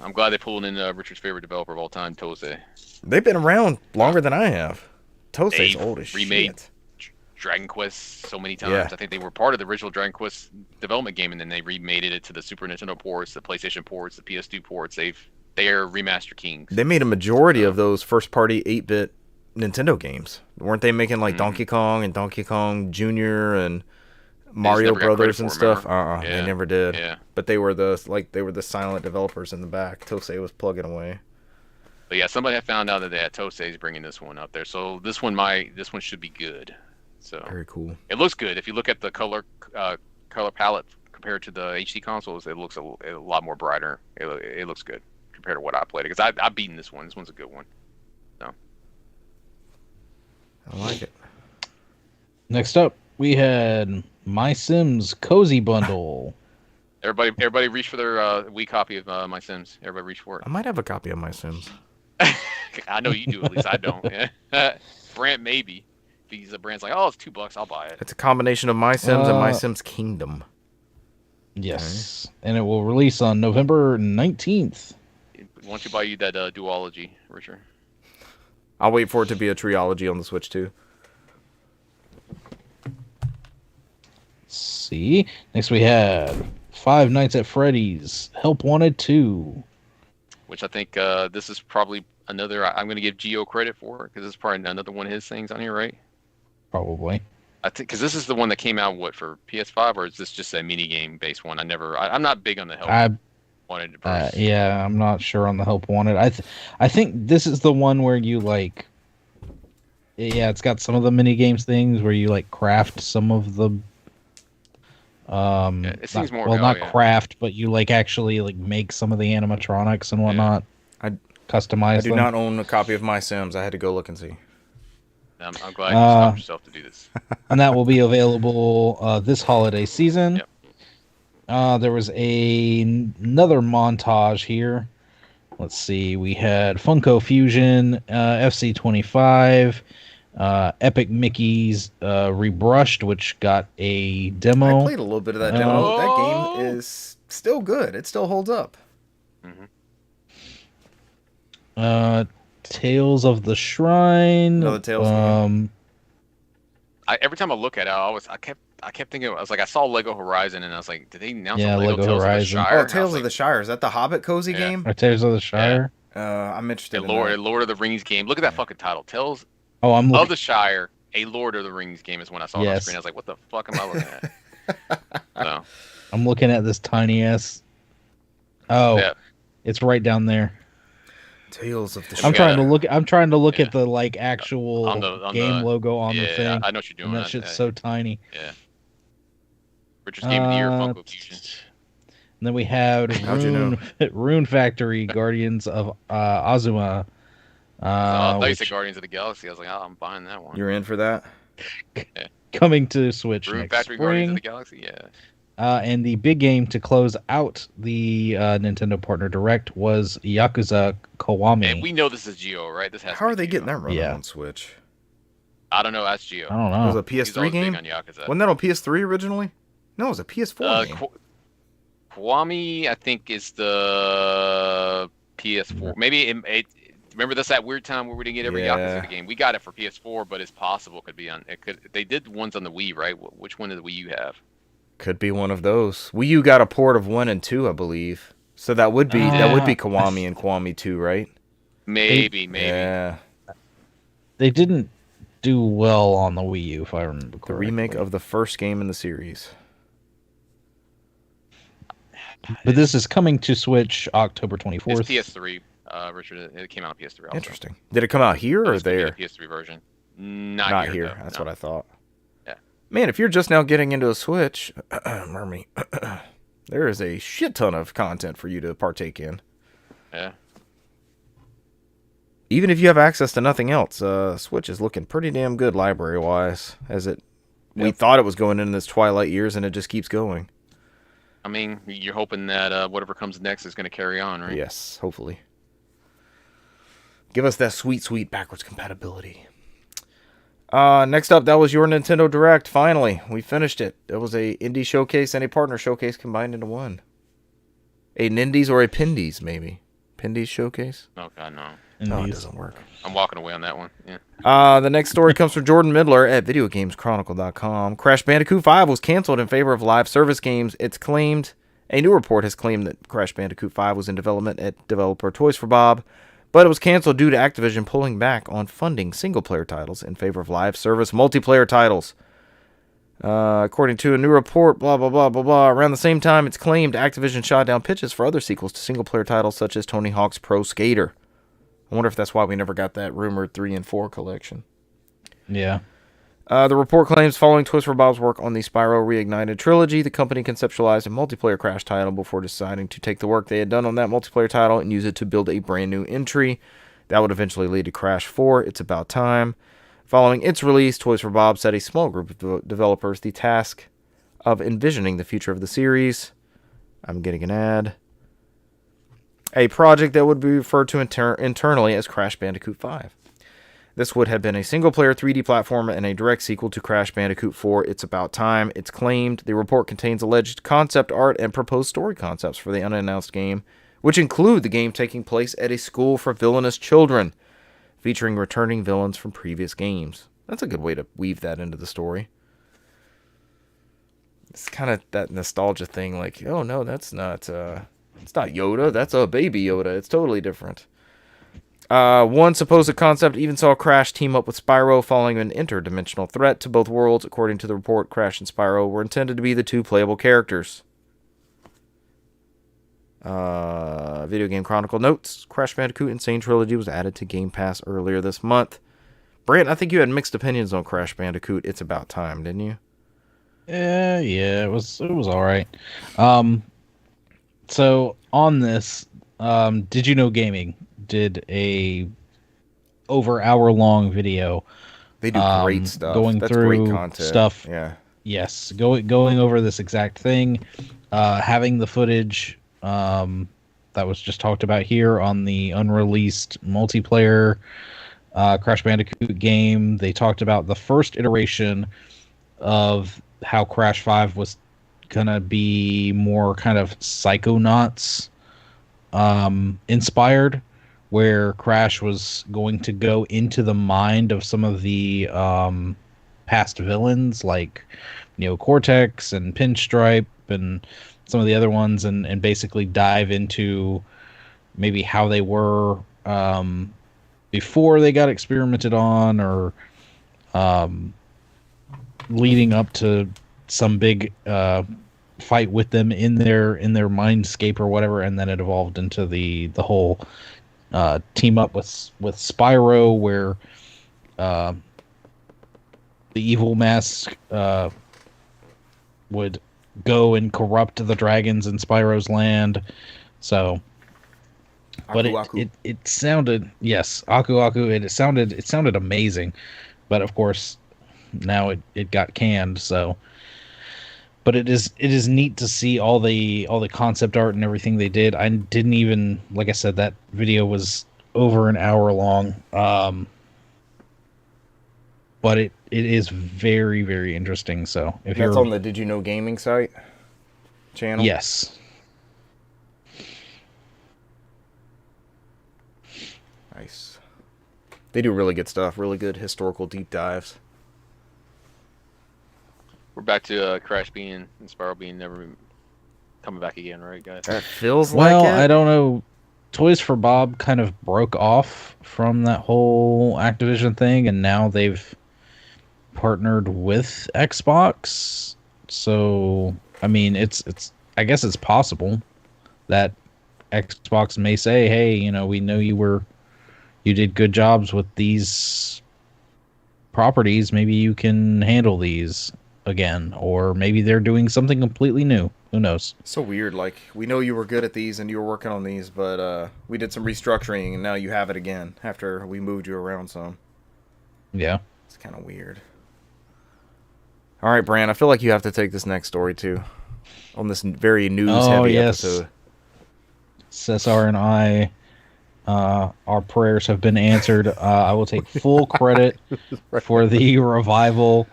I'm glad they pulled in Richard's favorite developer of all time, Tosei. They've been around longer than I have. Tosei's old as remade shit. Dragon Quest so many times. Yeah. I think they were part of the original Dragon Quest development game, and then they remade it to the Super Nintendo ports, the PlayStation ports, the PS2 ports. They are remaster kings. They made a majority of those first-party 8-bit Nintendo games. Weren't they making like Donkey Kong and Donkey Kong Jr. and Mario Brothers and stuff? Yeah. They never did. Yeah. But they were the silent developers in the back. Tosei was plugging away. But yeah, somebody had found out that Tosei is bringing this one up there, so this one should be good. So Very cool. it looks good. If you look at the color palette compared to the HD consoles, it looks a lot more brighter. It looks good compared to what I played, because I've beaten this one. This one's a good one. So I like it. Next up, we had My Sims Cozy Bundle. Everybody reach for their Wii copy of My Sims. Everybody reach for it. I might have a copy of My Sims. I know you do. At least I don't. Brant maybe. Because the brand's like, oh, it's $2. I'll buy it. It's a combination of My Sims and My Sims Kingdom. Yes, and it will release on November 19th. Why don't you buy you that duology, Richard? I'll wait for it to be a trilogy on the Switch too. See, next we had Five Nights at Freddy's Help Wanted 2. which I think this is probably another. I'm going to give Geo credit for because this is probably another one of his things on here, right? Probably. I think because this is the one that came out for PS5, or is this just a mini game based one? I'm not big on the help wanted verse. Yeah, I'm not sure on the help wanted. I think this is the one where you like. Yeah, it's got some of the mini games things where you like craft some of the. It seems not craft, but you like actually like make some of the animatronics and whatnot. I customize. I do not own a copy of My Sims. I had to go look and see. I'm glad you stopped yourself to do this. And that will be available this holiday season. Yep. There was another montage here. Let's see. We had Funko Fusion, FC25, Epic Mickey's Rebrushed, which got a demo. I played a little bit of that demo. That game is still good. It still holds up. Tales of the Shrine. Another Tales game. Every time I look at it, I kept thinking, I was like, I saw Lego Horizon, and I was like, did they announce Lego Tales Horizon. of the Shire? Oh, Tales of the Shire. Is that the Hobbit cozy game? Or Tales of the Shire? I'm interested in that. that. Lord of the Rings game. Look at that fucking title. Tales of the Shire, a Lord of the Rings game is when I saw it on screen. I was like, what the fuck am I looking at? So. I'm looking at this tiny-ass... Oh, it's right down there. Tales of the I'm trying to look at the like actual game logo on the thing. I know what you're doing. And that shit's so tiny. Yeah. Richard's Game of the Year, Funko Fusion. And then we had Rune Factory, Guardians of Azuma. I thought you said Guardians of the Galaxy. I was like, I'm buying that one. You're in for that? Coming to Switch Rune next Factory, spring. Guardians of the Galaxy, yeah. And the big game to close out the Nintendo Partner Direct was Yakuza Kiwami. And we know this is Geo, right? How are they getting that running on Switch? I don't know. That's Geo. I don't know. It was a PS3 game? Wasn't that on PS3 originally? No, it was a PS4 game. Kiwami, I think, is the PS4. Maybe remember that weird time where we didn't get every Yakuza game? We got it for PS4, but it's possible it could be on. They did ones on the Wii, right? Which one did the Wii U have? Could be one of those. Wii U got a port of 1 and 2, I believe. So that would be Kiwami and Kiwami 2, right? Maybe. Yeah. They didn't do well on the Wii U, if I remember correctly. The remake of the first game in the series. But this is coming to Switch October 24th. It's PS3, Richard. It came out on PS3 also. Interesting. Did it come out here or there? The PS3 version. Not here. That's what I thought. Yeah. Man, if you're just now getting into a Switch, there is a shit ton of content for you to partake in. Yeah. Even if you have access to nothing else, Switch is looking pretty damn good library-wise. We thought it was going in this twilight years, and it just keeps going. I mean, you're hoping that whatever comes next is going to carry on, right? Yes, hopefully. Give us that sweet, sweet backwards compatibility. Next up, that was your Nintendo Direct. Finally, we finished it. It was a indie showcase and a partner showcase combined into one. A Nindies or a Pindies, maybe. Pindies showcase? Oh, God, no. No, it doesn't work. I'm walking away on that one. Yeah. The next story comes from Jordan Midler at VideoGamesChronicle.com. Crash Bandicoot 5 was canceled in favor of live service games. A new report has claimed that Crash Bandicoot 5 was in development at developer Toys for Bob, but it was canceled due to Activision pulling back on funding single-player titles in favor of live service multiplayer titles. According to a new report, blah, blah, blah, blah, blah. Around the same time, it's claimed Activision shot down pitches for other sequels to single-player titles such as Tony Hawk's Pro Skater. I wonder if that's why we never got that rumored 3 and 4 collection. Yeah. The report claims following Toys for Bob's work on the Spyro Reignited trilogy, the company conceptualized a multiplayer Crash title before deciding to take the work they had done on that multiplayer title and use it to build a brand new entry. That would eventually lead to Crash 4, It's About Time. Following its release, Toys for Bob set a small group of developers the task of envisioning the future of the series. I'm getting an ad. A project that would be referred to internally as Crash Bandicoot 5. This would have been a single-player 3D platformer and a direct sequel to Crash Bandicoot 4, It's About Time. It's claimed the report contains alleged concept art and proposed story concepts for the unannounced game, which include the game taking place at a school for villainous children, featuring returning villains from previous games. That's a good way to weave that into the story. It's kind of that nostalgia thing, like, oh no, that's not It's not Yoda. That's a baby Yoda. It's totally different. One supposed concept even saw Crash team up with Spyro following an interdimensional threat to both worlds. According to the report, Crash and Spyro were intended to be the two playable characters. Video Game Chronicle notes, Crash Bandicoot Insane Trilogy was added to Game Pass earlier this month. Brant, I think you had mixed opinions on Crash Bandicoot It's About Time, didn't you? Yeah, it was all right. So on this, Did You Know Gaming did a over hour-long video. They do great stuff. Going That's through great content. Stuff. Yeah. Yes, going over this exact thing, having the footage that was just talked about here on the unreleased multiplayer Crash Bandicoot game. They talked about the first iteration of how Crash 5 was gonna be more kind of Psychonauts inspired, where Crash was going to go into the mind of some of the past villains like Cortex and Pinstripe and some of the other ones, and basically dive into maybe how they were before they got experimented on, or leading up to some big fight with them in their mindscape or whatever, and then it evolved into the whole team up with Spyro, where the evil mask would go and corrupt the dragons in Spyro's land. So, but it sounded, yes, Aku Aku. It sounded amazing, but of course now it got canned. So, but it is neat to see all the concept art and everything they did. I didn't even, like I said, that video was over an hour long. But it is very, very interesting. So if that's on the Did You Know Gaming site channel? Yes. Nice. They do really good stuff. Really good historical deep dives. We're back to Crash being and Spyro being never coming back again, right, guys? That feels like it. Well, I don't know. Toys for Bob kind of broke off from that whole Activision thing, and now they've partnered with Xbox. So, I mean, it's I guess it's possible that Xbox may say, "Hey, we know you did good jobs with these properties. Maybe you can handle these again." Or maybe they're doing something completely new. Who knows? So weird. Like, we know you were good at these and you were working on these, but we did some restructuring and now you have it again after we moved you around some. Yeah. It's kind of weird. All right, Bran, I feel like you have to take this next story, too, on this very news-heavy episode. Cesar and I, our prayers have been answered. I will take full credit for the revival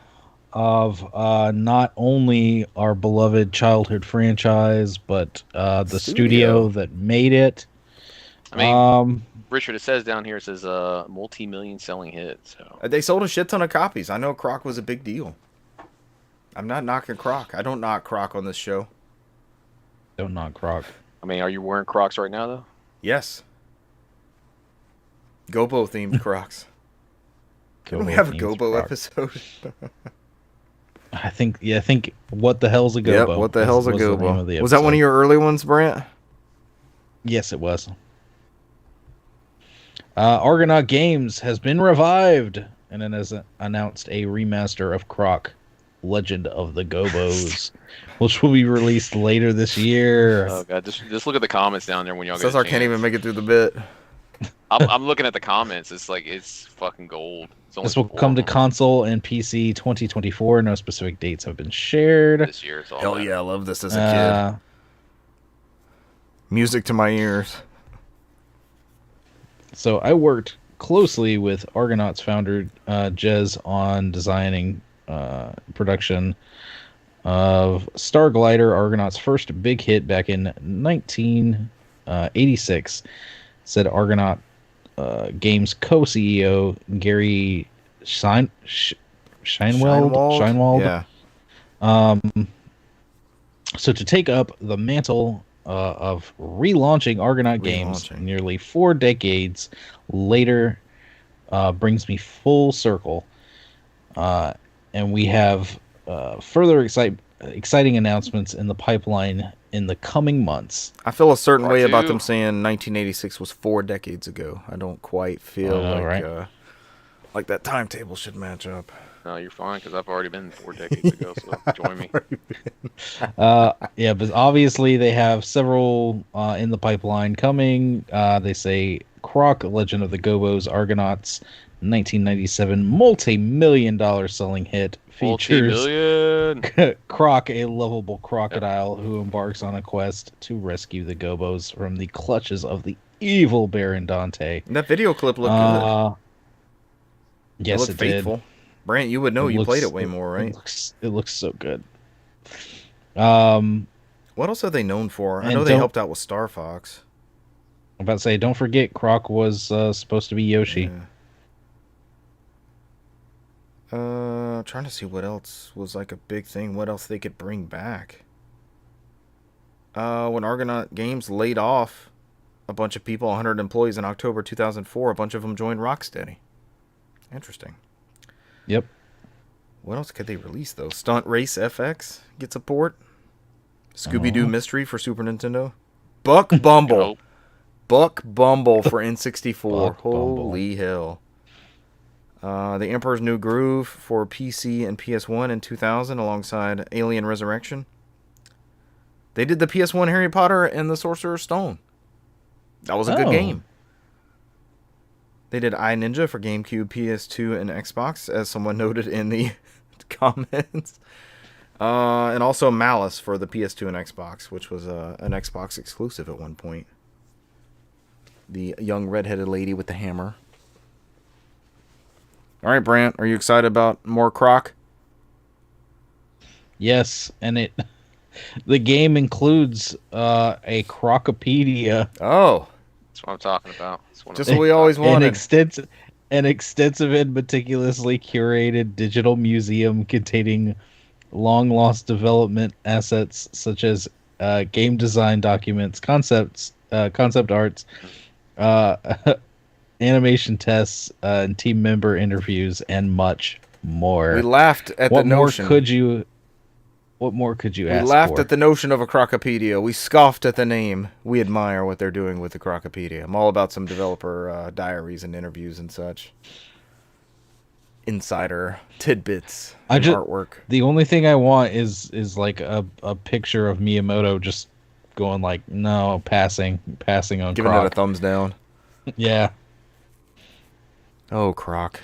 of not only our beloved childhood franchise, but the studio that made it. I mean, Richard, it says down here, it says multi-million selling hit. So they sold a shit ton of copies. I know Croc was a big deal. I'm not knocking Croc. I don't knock Croc on this show. Don't knock Croc. I mean, are you wearing Crocs right now, though? Yes. Gobo themed Crocs. Can we have a Gobo episode? I think What the Hell's a Gobo? Yep, What the Hell's a Gobo? Was that one of your early ones, Brant? Yes, it was. Argonaut Games has been revived and then has announced a remaster of Croc, Legend of the Gobos, which will be released later this year. Oh god, just look at the comments down there when y'all. Cesar can't even make it through the bit. I'm looking at the comments. It's like it's fucking gold. This will come to console and PC 2024. No specific dates have been shared. This year, it's all hell yeah, I love this as a kid. Music to my ears. So I worked closely with Argonauts founder Jez on designing production of Star Glider, Argonaut's first big hit back in 1986, said Argonaut Games co-CEO Gary Scheinwald. Yeah. So to take up the mantle of relaunching Argonaut games nearly 4 decades later brings me full circle. And we have further exciting announcements in the pipeline in the coming months. I feel a certain way about them saying 1986 was 4 decades ago. I don't quite feel like that timetable should match up. No, you're fine, because I've already been 4 decades ago, so join me. Yeah, but obviously they have several in the pipeline coming. They say Croc, Legend of the Gobos, Argonauts, 1997 multi-million-dollar selling hit, features Croc, a lovable crocodile who embarks on a quest to rescue the Gobos from the clutches of the evil Baron Dante. That video clip looked good. Yes, it faithful. Did. Brant, you would know. You played it way more, right? It looks so good. What else are they known for? I know they helped out with Star Fox. I'm about to say, don't forget, Croc was supposed to be Yoshi. Yeah. Trying to see what else was like a big thing. What else they could bring back? When Argonaut Games laid off a bunch of people, 100 employees in October 2004, a bunch of them joined Rocksteady. Interesting. Yep. What else could they release, though? Stunt Race FX gets a port. Scooby-Doo Mystery for Super Nintendo. Buck Bumble. Buck Bumble for N64. Holy hell. The Emperor's New Groove for PC and PS1 in 2000 alongside Alien Resurrection. They did the PS1 Harry Potter and the Sorcerer's Stone. That was a good game. They did iNinja for GameCube, PS2, and Xbox, as someone noted in the comments. And also Malice for the PS2 and Xbox, which was an Xbox exclusive at one point. The young redheaded lady with the hammer. All right, Brant, are you excited about more Croc? Yes, and the game includes a Crocopedia. Oh. That's what I'm talking about. Just what we always wanted. An extensive and meticulously curated digital museum containing long-lost development assets such as game design documents, concept arts, animation tests, and team member interviews, and much more. We laughed at the notion. What more could you ask for? We laughed at the notion of a Crocopedia. We scoffed at the name. We admire what they're doing with the Crocopedia. I'm all about some developer diaries and interviews and such. Insider tidbits and artwork. The only thing I want is like a picture of Miyamoto just going like, no, passing on Giving Croc. it a thumbs down. Yeah. Oh, Croc.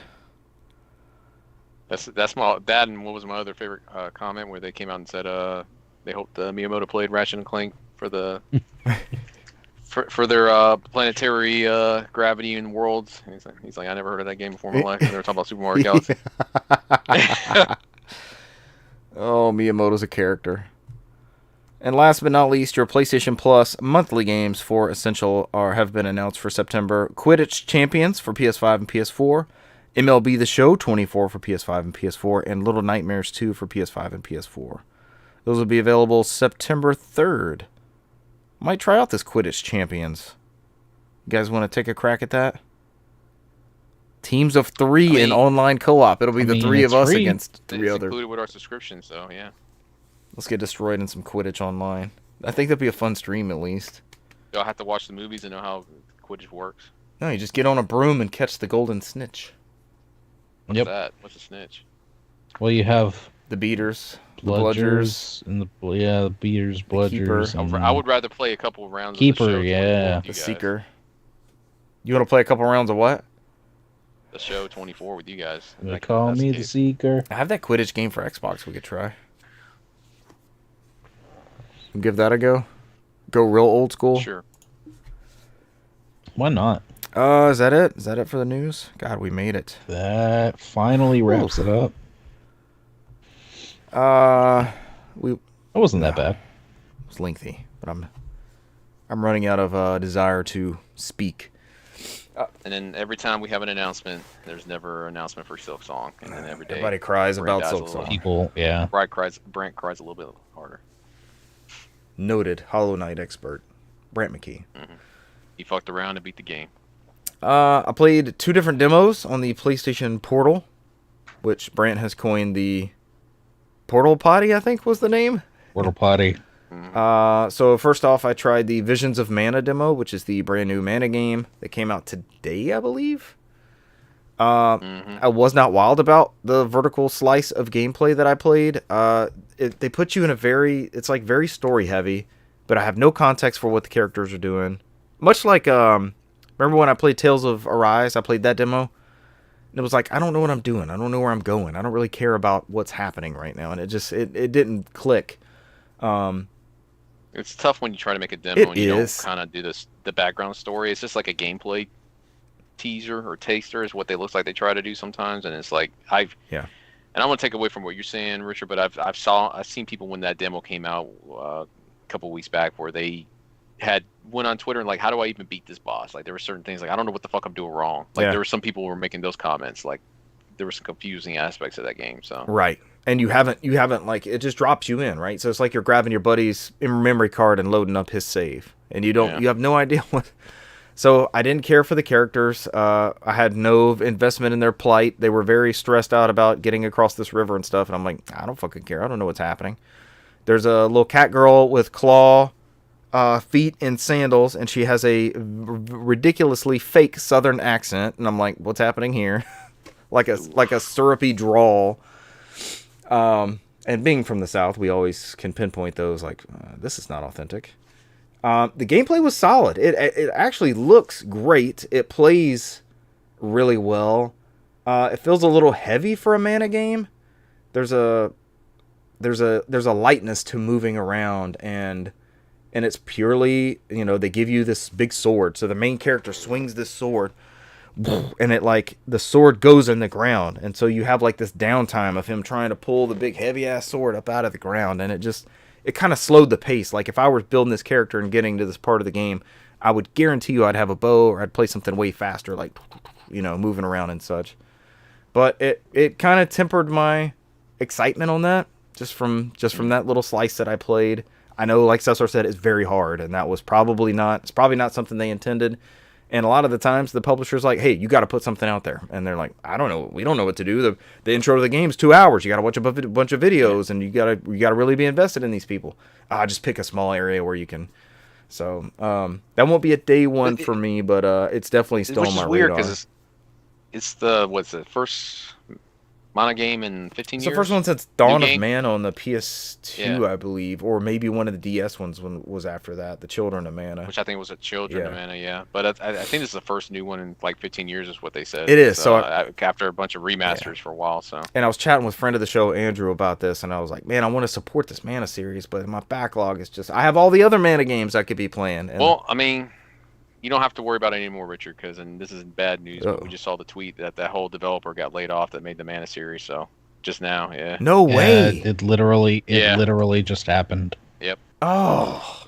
That's my that, and what was my other favorite comment where they came out and said they hoped Miyamoto played Ratchet and Clank for the for their planetary gravity and worlds. And he's like I never heard of that game before in my life. And they were talking about Super Mario Galaxy. Oh, Miyamoto's a character. And last but not least, your PlayStation Plus monthly games for Essential have been announced for September. Quidditch Champions for PS5 and PS4. MLB The Show 24 for PS5 and PS4, and Little Nightmares 2 for PS5 and PS4. Those will be available September 3rd. Might try out this Quidditch Champions. You guys want to take a crack at that? Teams of 3 in online co-op. It'll be the 3 of us against 3 others. Included with our subscription, so yeah. Let's get destroyed in some Quidditch online. I think that'd be a fun stream at least. Y'all have to watch the movies and know how Quidditch works. No, you just get on a broom and catch the golden snitch. What's that? What's a snitch? Well, you have the beaters, bludgers, and the beaters, bludgers. I would rather play a couple of rounds. Keeper, of the show the seeker. You want to play a couple rounds of what? The show 24 with you guys. They call me the seeker. I have that Quidditch game for Xbox. We could try. Give that a go. Go real old school. Sure. Why not? Is that it? Is that it for the news? God, we made it. That finally wraps it up. It wasn't that bad. It was lengthy, but I'm running out of desire to speak. And then every time we have an announcement, there's never an announcement for Silk Song, and then every day everybody cries about Silk Song. People, yeah. Brant cries a little bit harder. noted Hollow Knight expert, Brant McKee. Mm-hmm. He fucked around and beat the game. I played 2 different demos on the PlayStation Portal, which Brant has coined the Portal Potty, I think was the name. Portal Potty. So first off, I tried the Visions of Mana demo, which is the brand new Mana game that came out today, I believe. I was not wild about the vertical slice of gameplay that I played. They put you in it's like very story heavy, but I have no context for what the characters are doing. Much like, remember when I played Tales of Arise? I played that demo. And it was like, I don't know what I'm doing. I don't know where I'm going. I don't really care about what's happening right now. And it didn't click. It's tough when you try to make a demo and you don't kind of do the background story. It's just like a gameplay teaser or taster is what they look like they try to do sometimes, and it's like and I want to take away from what you're saying, Richard, but I've seen people when that demo came out a couple weeks back where they went on Twitter and like, how do I even beat this boss? Like there were certain things like I don't know what the fuck I'm doing wrong. Like there were some people who were making those comments. Like there were some confusing aspects of that game. So right. And you haven't like it just drops you in, right? So it's like you're grabbing your buddy's memory card and loading up his save, and you have no idea what. So I didn't care for the characters. I had no investment in their plight. They were very stressed out about getting across this river and stuff, and I'm like, I don't fucking care. I don't know what's happening. There's a little cat girl with claw feet and sandals, and she has a ridiculously fake Southern accent, and I'm like, what's happening here? like a syrupy drawl. And being from the South, we always can pinpoint those like, this is not authentic. The gameplay was solid. It actually looks great. It plays really well. It feels a little heavy for a Mana game. There's a lightness to moving around, and it's purely, they give you this big sword. So the main character swings this sword, and it like the sword goes in the ground, and so you have like this downtime of him trying to pull the big heavy ass sword up out of the ground, and it kind of slowed the pace. Like if I were building this character and getting to this part of the game, I would guarantee you I'd have a bow or I'd play something way faster, like moving around and such. But it kind of tempered my excitement on that just from that little slice that I played. I know, like Cesar said, it's very hard, and that was probably not something they intended. And a lot of the times, the publisher's like, "Hey, you got to put something out there," and they're like, "I don't know, we don't know what to do. The intro to the game is 2 hours. You got to watch a bunch of videos, and you got to really be invested in these people. Just pick a small area where you can." So that won't be a day one for me, but it's definitely still on my radar. Which is weird because it's the first Mana game in 15 years. It's the first one since Dawn of Mana on the PS2, I believe, or maybe one of the DS ones was after that, the Children of Mana. Which I think was a Children of Mana, yeah. But I think this is the first new one in like 15 years is what they said. It is. So after a bunch of remasters for a while. So. And I was chatting with friend of the show, Andrew, about this, and I was like, man, I want to support this Mana series, but my backlog is just, I have all the other Mana games I could be playing. And well, I mean, you don't have to worry about it anymore, Richard, and this isn't bad news, but we just saw the tweet that whole developer got laid off that made the Mana series, so just now, yeah. No way! It literally just happened. Yep. Oh.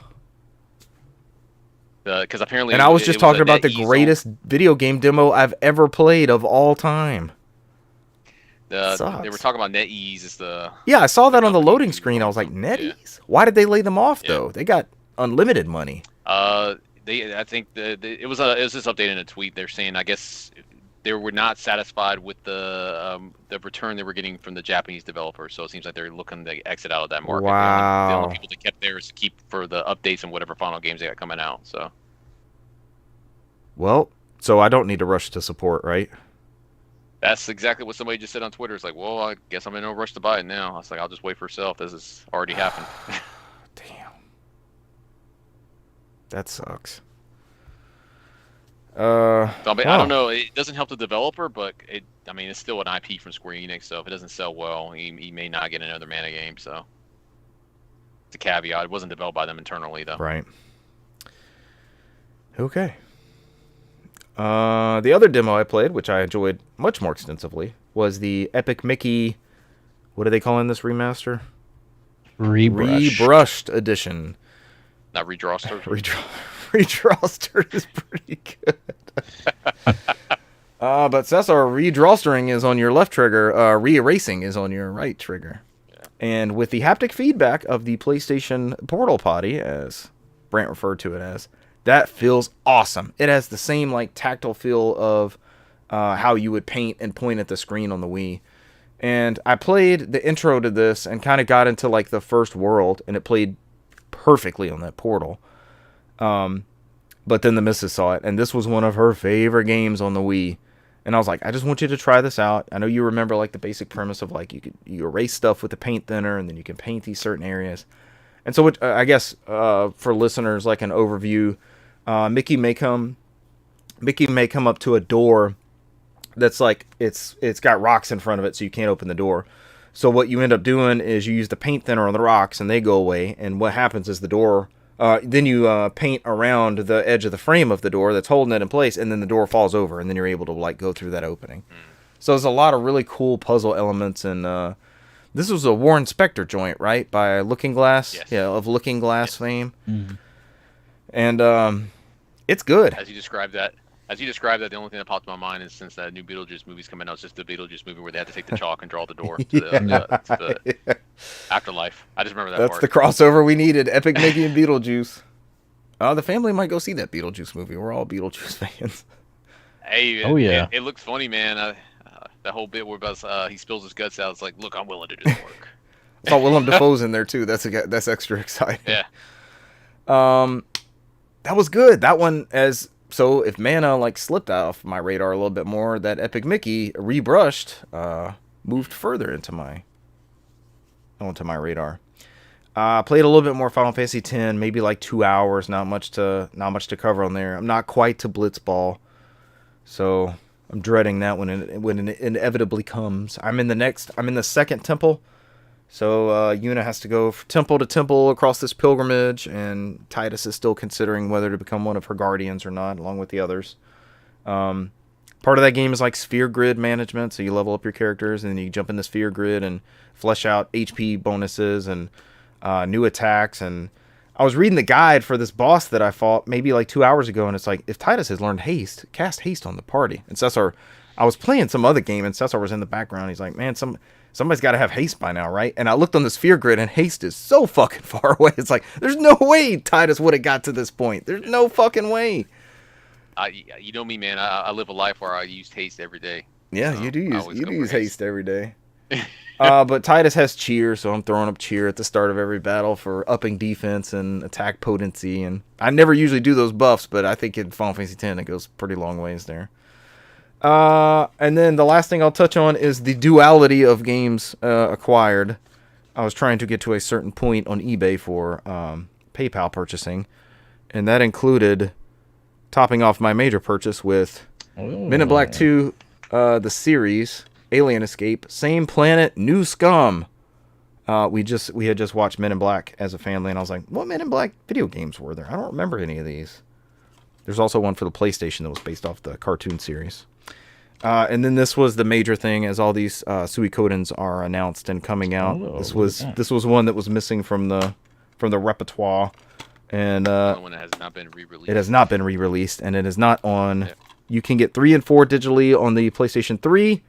Because apparently... And I was just talking about the greatest video game demo I've ever played of all time. They were talking about NetEase is the... Yeah, I saw that on the loading screen. I was like, NetEase? Yeah. Why did they lay them off, though? They got unlimited money. I think it was this update in a tweet. They're saying, I guess they were not satisfied with the return they were getting from the Japanese developers. So it seems like they're looking to exit out of that market. Wow. The only people they kept there is to keep for the updates and whatever final games they got coming out. So. Well, so I don't need to rush to support, right? That's exactly what somebody just said on Twitter. It's like, well, I guess I'm in no rush to buy it now. I was like, I'll just wait for itself. This has already happened. Damn. That sucks. I don't know. It doesn't help the developer, but it's still an IP from Square Enix. So if it doesn't sell well, he may not get another Mana game. So it's a caveat. It wasn't developed by them internally, though. Right. Okay. The other demo I played, which I enjoyed much more extensively, was the Epic Mickey. What are they calling this remaster? Rebrushed edition. Not redrawstered. Redrawstered is pretty good. But Cesar, redrawstering is on your left trigger. Re-erasing is on your right trigger. Yeah. And with the haptic feedback of the PlayStation Portal Potty, as Brant referred to it as, that feels awesome. It has the same like tactile feel of how you would paint and point at the screen on the Wii. And I played the intro to this and kind of got into like the first world, and it played perfectly on that Portal. But then the missus saw it, and this was one of her favorite games on the Wii. And I was like, I just want you to try this out. I know you remember like the basic premise of like you erase stuff with the paint thinner, and then you can paint these certain areas. And so I guess for listeners, like an overview, Mickey may come up to a door that's like it's got rocks in front of it, so you can't open the door. So what you end up doing is you use the paint thinner on the rocks, and they go away. And what happens is the door. Then you paint around the edge of the frame of the door that's holding it in place, and then the door falls over, and then you're able to like go through that opening. So there's a lot of really cool puzzle elements, and this was a Warren Spector joint, right, by Looking Glass, yes. Yeah, of Looking Glass fame, and it's good. As you described that, the only thing that popped in my mind is since that new Beetlejuice movie's coming out, it's just the Beetlejuice movie where they had to take the chalk and draw the door to the afterlife. I just remember that That's part. the crossover we needed, Epic Mickey and Beetlejuice. The family might go see that Beetlejuice movie. We're all Beetlejuice fans. Hey, Oh, yeah. It looks funny, man. That whole bit where he spills his guts out. It's like, look, I'm willing to do the work. I saw Willem Dafoe's in there too. That's extra exciting. Yeah. That was good. That one So if Mana like slipped off my radar a little bit more, that Epic Mickey rebrushed moved further onto my radar. Played a little bit more Final Fantasy X, maybe like 2 hours. Not much to cover on there. I'm not quite to Blitzball, so I'm dreading that when it inevitably comes. I'm in the second temple. So Yuna has to go temple to temple across this pilgrimage, and Titus is still considering whether to become one of her guardians or not, along with the others. Part of that game is like sphere grid management, so you level up your characters, and then you jump in the sphere grid and flesh out HP bonuses and new attacks. And I was reading the guide for this boss that I fought maybe like 2 hours ago, and it's like, if Titus has learned haste, cast haste on the party. And Cesar, I was playing some other game, and Cesar was in the background. He's like, man, somebody's got to have haste by now, right? And I looked on the sphere grid, and haste is so fucking far away. It's like, there's no way Titus would have got to this point. There's no fucking way. You know me, man. I live a life where I use haste every day. Yeah, So you do use haste every day. day. But Titus has cheer, so I'm throwing up cheer at the start of every battle for upping defense and attack potency. And I never usually do those buffs, but I think in Final Fantasy X it goes pretty long ways there. And then the last thing I'll touch on is the duality of games acquired. I was trying to get to a certain point on eBay for PayPal purchasing, and that included topping off my major purchase with Men in Black 2, the series, Alien Escape, Same Planet, New Scum. We had just watched Men in Black as a family, and I was like, what Men in Black video games were there? I don't remember any of these. There's also one for the PlayStation that was based off the cartoon series. And then this was the major thing, as all these Suikodens are announced and coming out. This was one that was missing from the repertoire, and One that has not been re-released. It has not been re-released, and it is not on. Yeah. You can get 3 and 4 digitally on the PlayStation 3.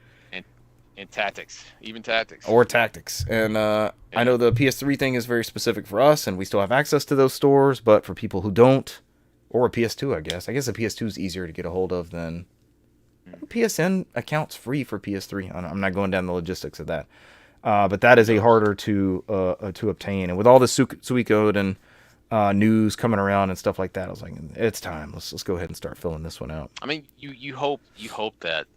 And Tactics, even Tactics. Or Tactics, and I know the PS3 thing is very specific for us, and we still have access to those stores. But for people who don't, or a PS2, I guess the PS2 is easier to get a hold of than. PSN account's free for PS3. I'm not going down the logistics of that, but that is a harder to obtain. And with all the Suikoden news coming around and stuff like that, I was like, it's time. Let's go ahead and start filling this one out. I mean, you hope that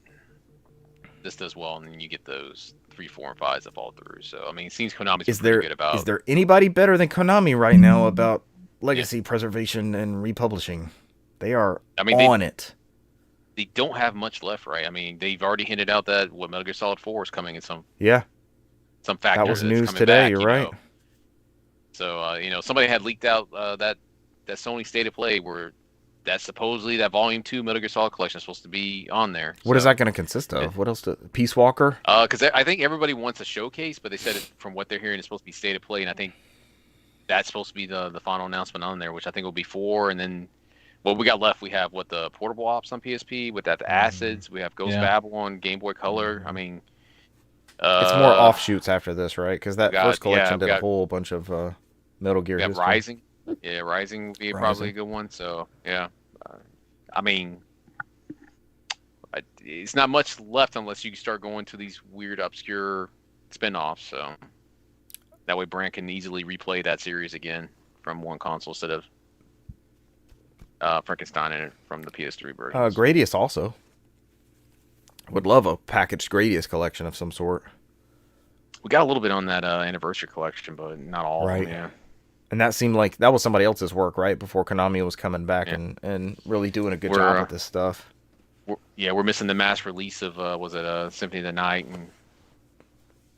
this does well, and then you get those 3, 4, and 5s that fall through. So I mean, it seems Konami's pretty good about. Is there anybody better than Konami right now about legacy preservation and republishing? They are on it. They don't have much left, right? I mean, they've already hinted out that Metal Gear Solid 4 is coming in some factors. That was news today. You're right. So somebody had leaked out that Sony State of Play where that supposedly that Volume 2 Metal Gear Solid Collection is supposed to be on there. What is that going to consist of? What else? Peace Walker? Because I think everybody wants a showcase, but they said from what they're hearing, it's supposed to be State of Play, and I think that's supposed to be the final announcement on there, which I think will be 4, and then. What we got left, we have the portable ops on PSP, with that the Acids, we have Ghost Babylon, Game Boy Color. I mean, It's more offshoots after this, right? Because that first collection did a whole bunch of Metal Gear history. Rising. Yeah, Rising would be probably a good one. So, yeah. I mean, it's not much left unless you start going to these weird, obscure spin-offs. So that way Brand can easily replay that series again from one console instead of Frankenstein in it from the PS3 version. Gradius also. Would love a packaged Gradius collection of some sort. We got a little bit on that anniversary collection, but not all. Right. Yeah. And that seemed like that was somebody else's work, right? Before Konami was coming back and really doing a good job with this stuff. We're missing the mass release of Symphony of the Night, and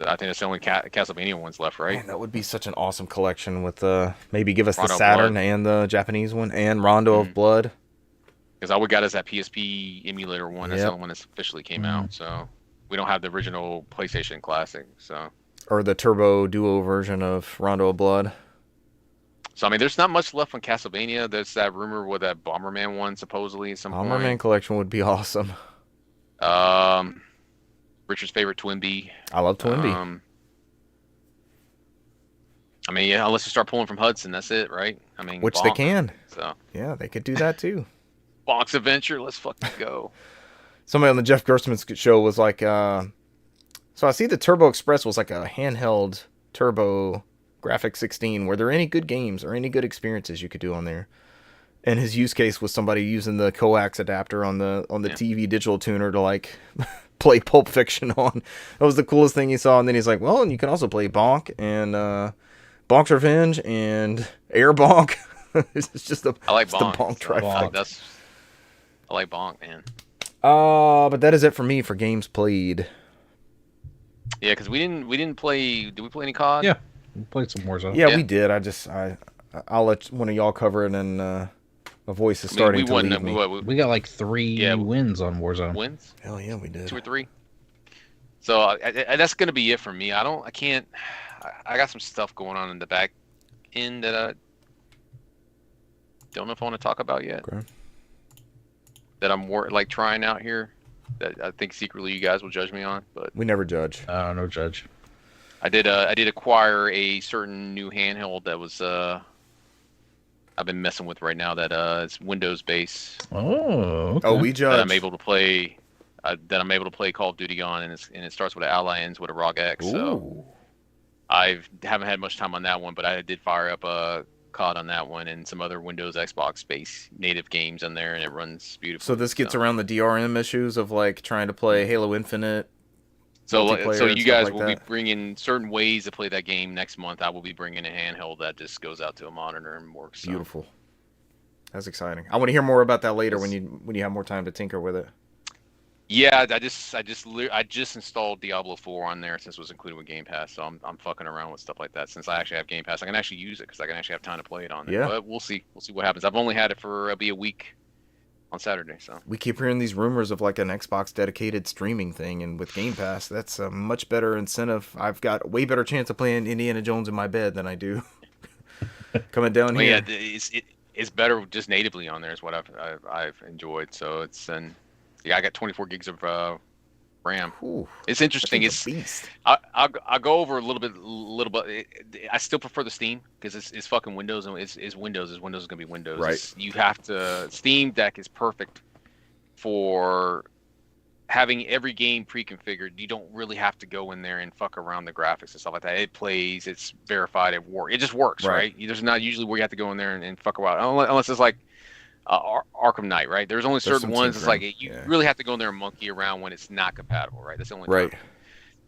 I think that's the only Castlevania ones left, right? Man, that would be such an awesome collection with maybe give us Rondo the Saturn Blood. And the Japanese one and Rondo of Blood. Because all we got is that PSP emulator one. That's the only one that's officially came out. So we don't have the original PlayStation Classic. So or the Turbo Duo version of Rondo of Blood. So, I mean, there's not much left on Castlevania. There's that rumor with that Bomberman one, supposedly, at some point. Bomberman collection would be awesome. Richard's favorite Twinbee. I love Twinbee. I mean, yeah, unless you start pulling from Hudson, that's it, right? I mean, which Bonk, they can. So yeah, they could do that too. Bonk's Adventure, let's fucking go. Somebody on the Jeff Gerstmann show was like, so I see the Turbo Express was like a handheld Turbo Graphic 16. Were there any good games or any good experiences you could do on there? And his use case was somebody using the coax adapter on the TV digital tuner to like play Pulp Fiction on. That was the coolest thing he saw. And then he's like, well, and you can also play Bonk and Bonk's Revenge and Air Bonk. It's just I like Bonk. The Bonk trifecta. I like Bonk, man. But that is it for me for games played. Yeah, because we didn't play. Did we play any COD? Yeah, we played some Warzone. Yeah, we did. I'll let one of y'all cover it, and a voice is starting to leave me. We got like 3 wins on Warzone. Wins? Hell yeah, we did. 2 or 3. So that's gonna be it for me. I got some stuff going on in the back end that I don't know if I want to talk about yet. Okay. That I'm trying out here. That I think secretly you guys will judge me on, but we never judge. No judge. I did acquire a certain new handheld that was I've been messing with right now that it's Windows based. Oh, okay. Oh, we judge. That I'm able to play Call of Duty on, and it starts with an ally, ends with a ROG X. Ooh. So I haven't had much time on that one, but I did fire up a COD on that one and some other Windows Xbox based native games on there, and it runs beautifully. So this gets around the DRM issues of like trying to play Halo Infinite. So you guys will be bringing certain ways to play that game next month. I will be bringing a handheld that just goes out to a monitor and works. So. Beautiful. That's exciting. I want to hear more about that later when you have more time to tinker with it. Yeah, I just installed Diablo 4 on there since it was included with Game Pass. So I'm fucking around with stuff like that. Since I actually have Game Pass, I can actually use it because I can actually have time to play it on there. Yeah. But we'll see what happens. I've only had it for a week on Saturday. So we keep hearing these rumors of like an Xbox dedicated streaming thing, and with Game Pass, that's a much better incentive. I've got a way better chance of playing Indiana Jones in my bed than I do coming down here. Yeah, it's better just natively on there is what I've enjoyed. So I got 24 gigs of RAM. Ooh, it's interesting. It's beast. I'll go over a little bit. I still prefer the Steam because it's fucking Windows, and it's Windows. Windows is gonna be Windows. Right. You have to. Steam Deck is perfect for having every game pre-configured. You don't really have to go in there and fuck around the graphics and stuff like that. It plays. It's verified. It just works, right? There's not usually where you have to go in there and fuck around unless it's like. Arkham Knight, right? There's only certain ones. It's like you really have to go in there and monkey around when it's not compatible, right? That's the only time.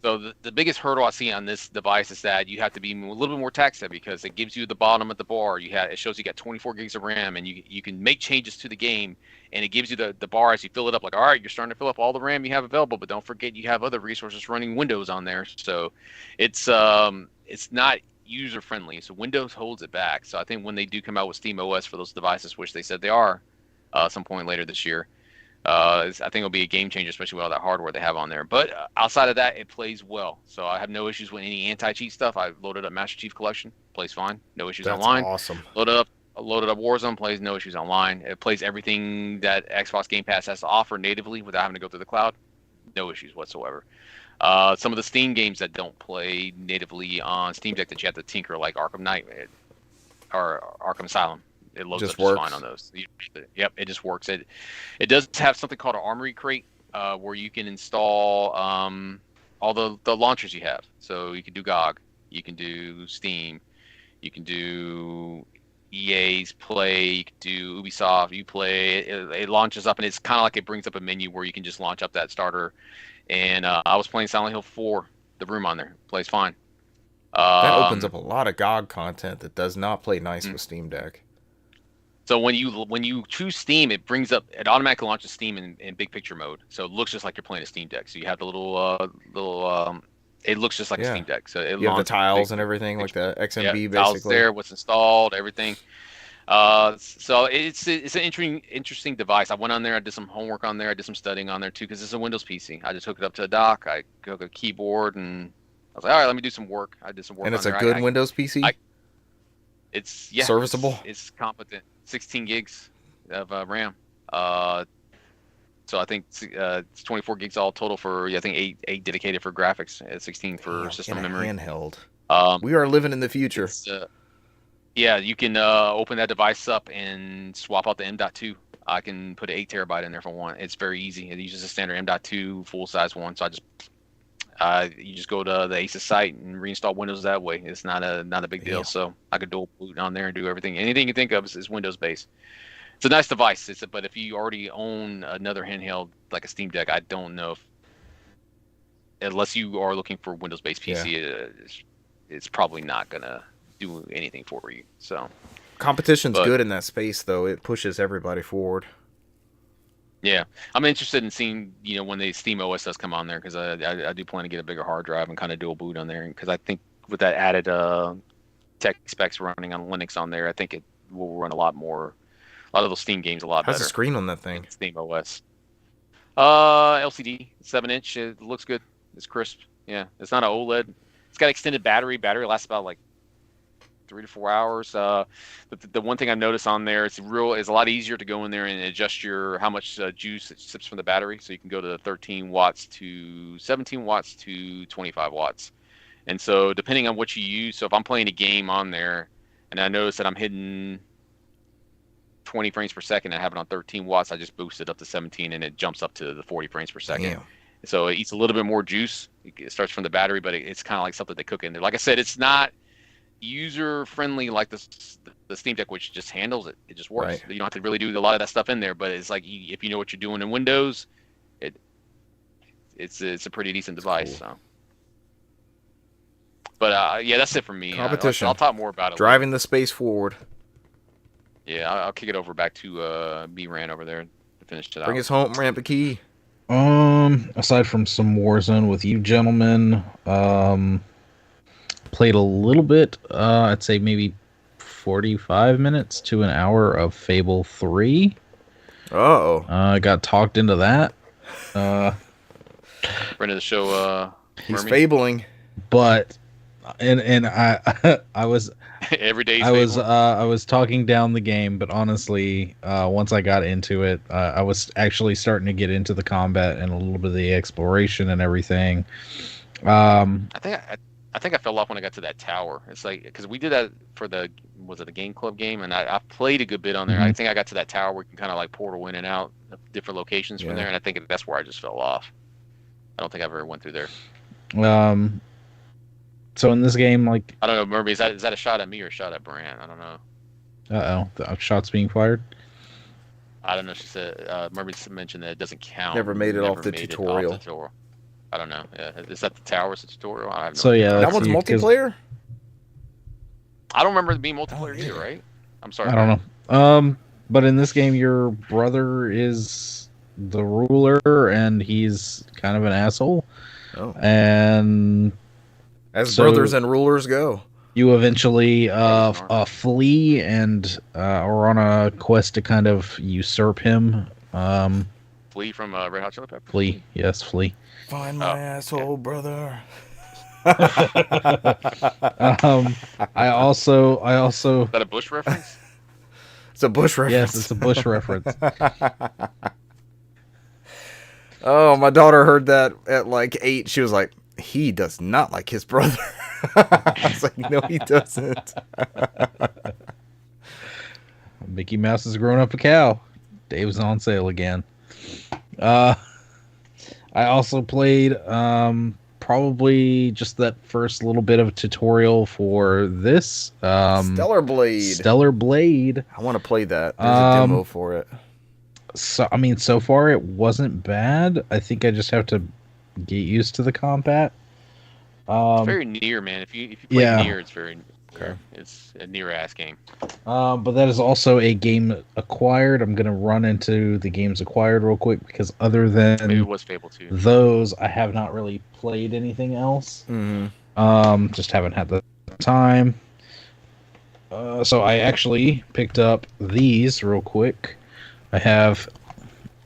So the biggest hurdle I see on this device is that you have to be a little bit more tech savvy because it gives you the bottom of the bar. It shows you got 24 gigs of RAM, and you can make changes to the game, and it gives you the bar as you fill it up. Like, all right, you're starting to fill up all the RAM you have available, but don't forget you have other resources running Windows on there. So it's not user friendly, so Windows holds it back. So I think when they do come out with Steam OS for those devices, which they said they are some point later this year, I think it'll be a game changer, especially with all that hardware they have on there. But outside of that, it plays well, so I have no issues with any anti-cheat stuff. I loaded up Master Chief Collection, plays fine, no issues online. Awesome. Loaded up Warzone, plays no issues online. It plays everything that Xbox Game Pass has to offer natively without having to go through the cloud, no issues whatsoever. Some of the Steam games that don't play natively on Steam Deck that you have to tinker, like Arkham Knight or Arkham Asylum. It loads Just up just works. fine on those. Yep, it just works. It does have something called an Armory Crate, where you can install all the launchers you have. So you can do GOG, you can do Steam, you can do EA's Play, you can do Ubisoft, Uplay. It launches up, and it's kind of like it brings up a menu where you can just launch up that starter. And I was playing Silent Hill 4, the room on there plays fine. That opens up a lot of GOG content that does not play nice with Steam Deck. So when you choose Steam, it automatically launches Steam in big picture mode. So it looks just like you're playing a Steam Deck. So you have the little it looks just like a Steam Deck. So you have the tiles and everything, like the XMB basically. Tiles there, what's installed, everything. So it's an interesting device. I went on there, I did some homework on there, I did some studying on there too, because it's a Windows PC. I just hooked it up to a dock, I hooked a keyboard, and I was like, all right, let me do some work. I did some work. And it's on a there. good Windows PC. It's serviceable. It's competent. 16 gigs of RAM. So I think it's 24 gigs all total for. I think eight dedicated for graphics, 16 for system memory. Handheld. We are living in the future. Yeah, you can open that device up and swap out the M.2. I can put an 8 terabyte in there for one. It's very easy. It uses a standard M.2 full size one. So you just go to the Asus site and reinstall Windows that way. It's not a big deal. So I could dual boot on there and do everything. Anything you think of is Windows based. It's a nice device. But if you already own another handheld like a Steam Deck, I don't know unless you are looking for Windows based PC, it's probably not gonna do anything for you. So competition's good in that space, though. It pushes everybody forward. Yeah, I'm interested in seeing, when the Steam OS does come on there, because I do plan to get a bigger hard drive and kind of dual boot on there, because I think with that added tech specs running on Linux on there, I think it will run a lot of those Steam games a lot better. How's the screen on that thing? Steam OS. LCD, 7-inch. It looks good. It's crisp. Yeah, it's not an OLED. It's got extended battery. Battery lasts about like 3 to 4 hours. But the one thing I've noticed on there, it's a lot easier to go in there and adjust how much juice it sips from the battery. So you can go to 13 watts to 17 watts to 25 watts. And so depending on what you use, so if I'm playing a game on there and I notice that I'm hitting 20 frames per second and I have it on 13 watts, I just boost it up to 17 and it jumps up to the 40 frames per second. Damn. So it eats a little bit more juice. It starts from the battery, but it's kind of like something they cook in there. Like I said, it's not user friendly like the Steam Deck, which just handles it. It just works. Right. You don't have to really do a lot of that stuff in there, but it's like if you know what you're doing in Windows, it's a pretty decent device. Cool. So, but yeah, that's it for me. Competition. I'll talk more about it. Driving later. The space forward. Yeah, I'll kick it over back to B-Ran over there to finish it out. Bring us home, Rampa Key. Aside from some Warzone with you gentlemen, played a little bit, I'd say maybe 45 minutes to an hour of Fable 3. Uh-oh. I got talked into that. Friend of the show, he's fabling. But and I was every day I was talking down the game, but honestly, once I got into it, I was actually starting to get into the combat and a little bit of the exploration and everything. I think I fell off when I got to that tower. It's like, because we did that for was it a Game Club game? And I played a good bit on there. Mm-hmm. I think I got to that tower where you can kind of like portal in and out of different locations from there. And I think that's where I just fell off. I don't think I ever went through there. So in this game, like, I don't know, Murphy, is that a shot at me or a shot at Bran? I don't know. The shots being fired? I don't know. She said, Murphy mentioned that it doesn't count. Never made it off the tutorial. I don't know. Yeah. Is that the tower's tutorial? I have no idea. That one's multiplayer? I don't remember it being multiplayer either, right? I'm sorry. I don't know. But in this game, your brother is the ruler, and he's kind of an asshole. Oh. And as brothers and rulers go, you eventually flee and are on a quest to kind of usurp him. Flee from Red Hot Chili Peppers? Flee, yes, flee. Find my asshole, brother. I also. Is that a Bush reference? It's a Bush reference. Yes, it's a Bush reference. Oh, my daughter heard that at like 8. She was like, he does not like his brother. I was like, no, he doesn't. Mickey Mouse has grown up a cow. Dave's on sale again. I also played probably just that first little bit of a tutorial for this. Stellar Blade. Stellar Blade. I want to play that. There's a demo for it. So I mean, so far it wasn't bad. I think I just have to get used to the combat. It's very near, man. If you play near, it's very okay. It's a near ass game. But that is also a game acquired. I'm gonna run into the games acquired real quick because other than maybe it was Fable 2. Those, I have not really played anything else. Just haven't had the time. So I actually picked up these real quick. I have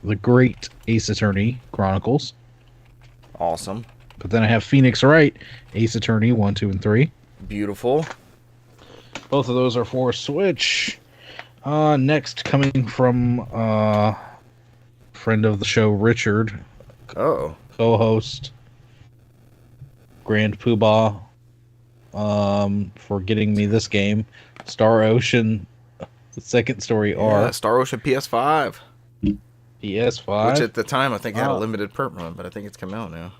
the Great Ace Attorney Chronicles. Awesome. But then I have Phoenix Wright Ace Attorney 1, 2, and 3. Beautiful. Both of those are for Switch. Next, coming from friend of the show, Richard. Oh. Co-host. Grand Poobah. For getting me this game. Star Ocean, the Second Story R. Star Ocean PS5. PS5. Which at the time I think had a limited perp run, but I think it's come out now.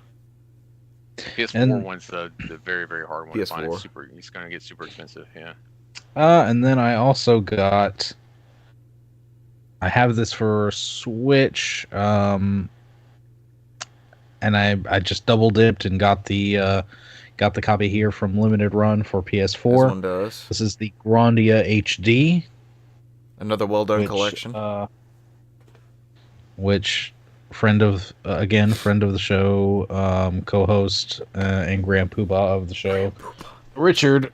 PS4 one's the very, very hard one PS4. to find. It's going to get super expensive, yeah. And then I also got... I have this for Switch, and I just double dipped and got the copy here from Limited Run for PS4. This one does. This is the Grandia HD. Another well done collection. Which friend of the show, co-host and Grand Poobah of the show, Richard,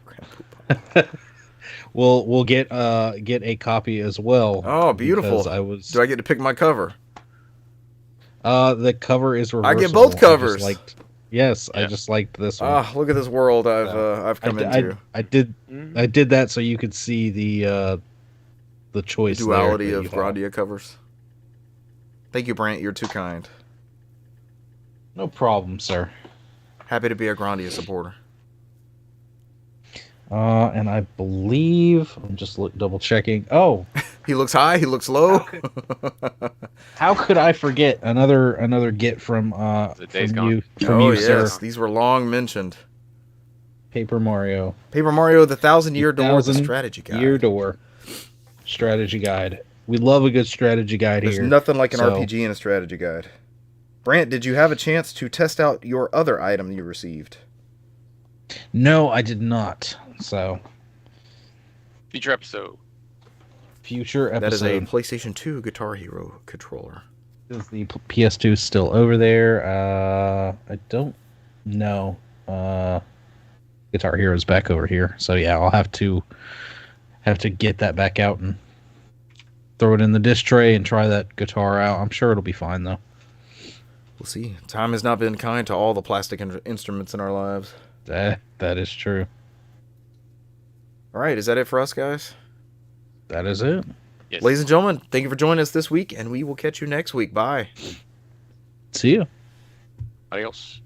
will get a copy as well. Oh, beautiful! Do I get to pick my cover? The cover is reversible. I get both covers. I just liked this one. Ah, look at this world I've come into. I did that so you could see the choice. Duality of Grandia covers. Thank you, Brant. You're too kind. No problem, sir. Happy to be a Grandia supporter. And I believe I'm just double checking. Oh, he looks high. He looks low. How could I forget another get from you, yes, sir? These were long mentioned. Paper Mario, the 1,000-Year Door, the strategy guide. Year Door strategy guide. We love a good strategy guide here. There's nothing like an RPG and a strategy guide. Brant, did you have a chance to test out your other item you received? No, I did not. So, future episode. That is a PlayStation 2 Guitar Hero controller. Is the PS2 still over there? I don't know. Guitar Hero is back over here. So yeah, I'll have to get that back out and throw it in the disc tray and try that guitar out. I'm sure it'll be fine though. We'll see. Time has not been kind to all the plastic instruments in our lives. That is true. All right, is that it for us, guys? That is it. Yes. Ladies and gentlemen, thank you for joining us this week, and we will catch you next week. Bye. See you. Adios.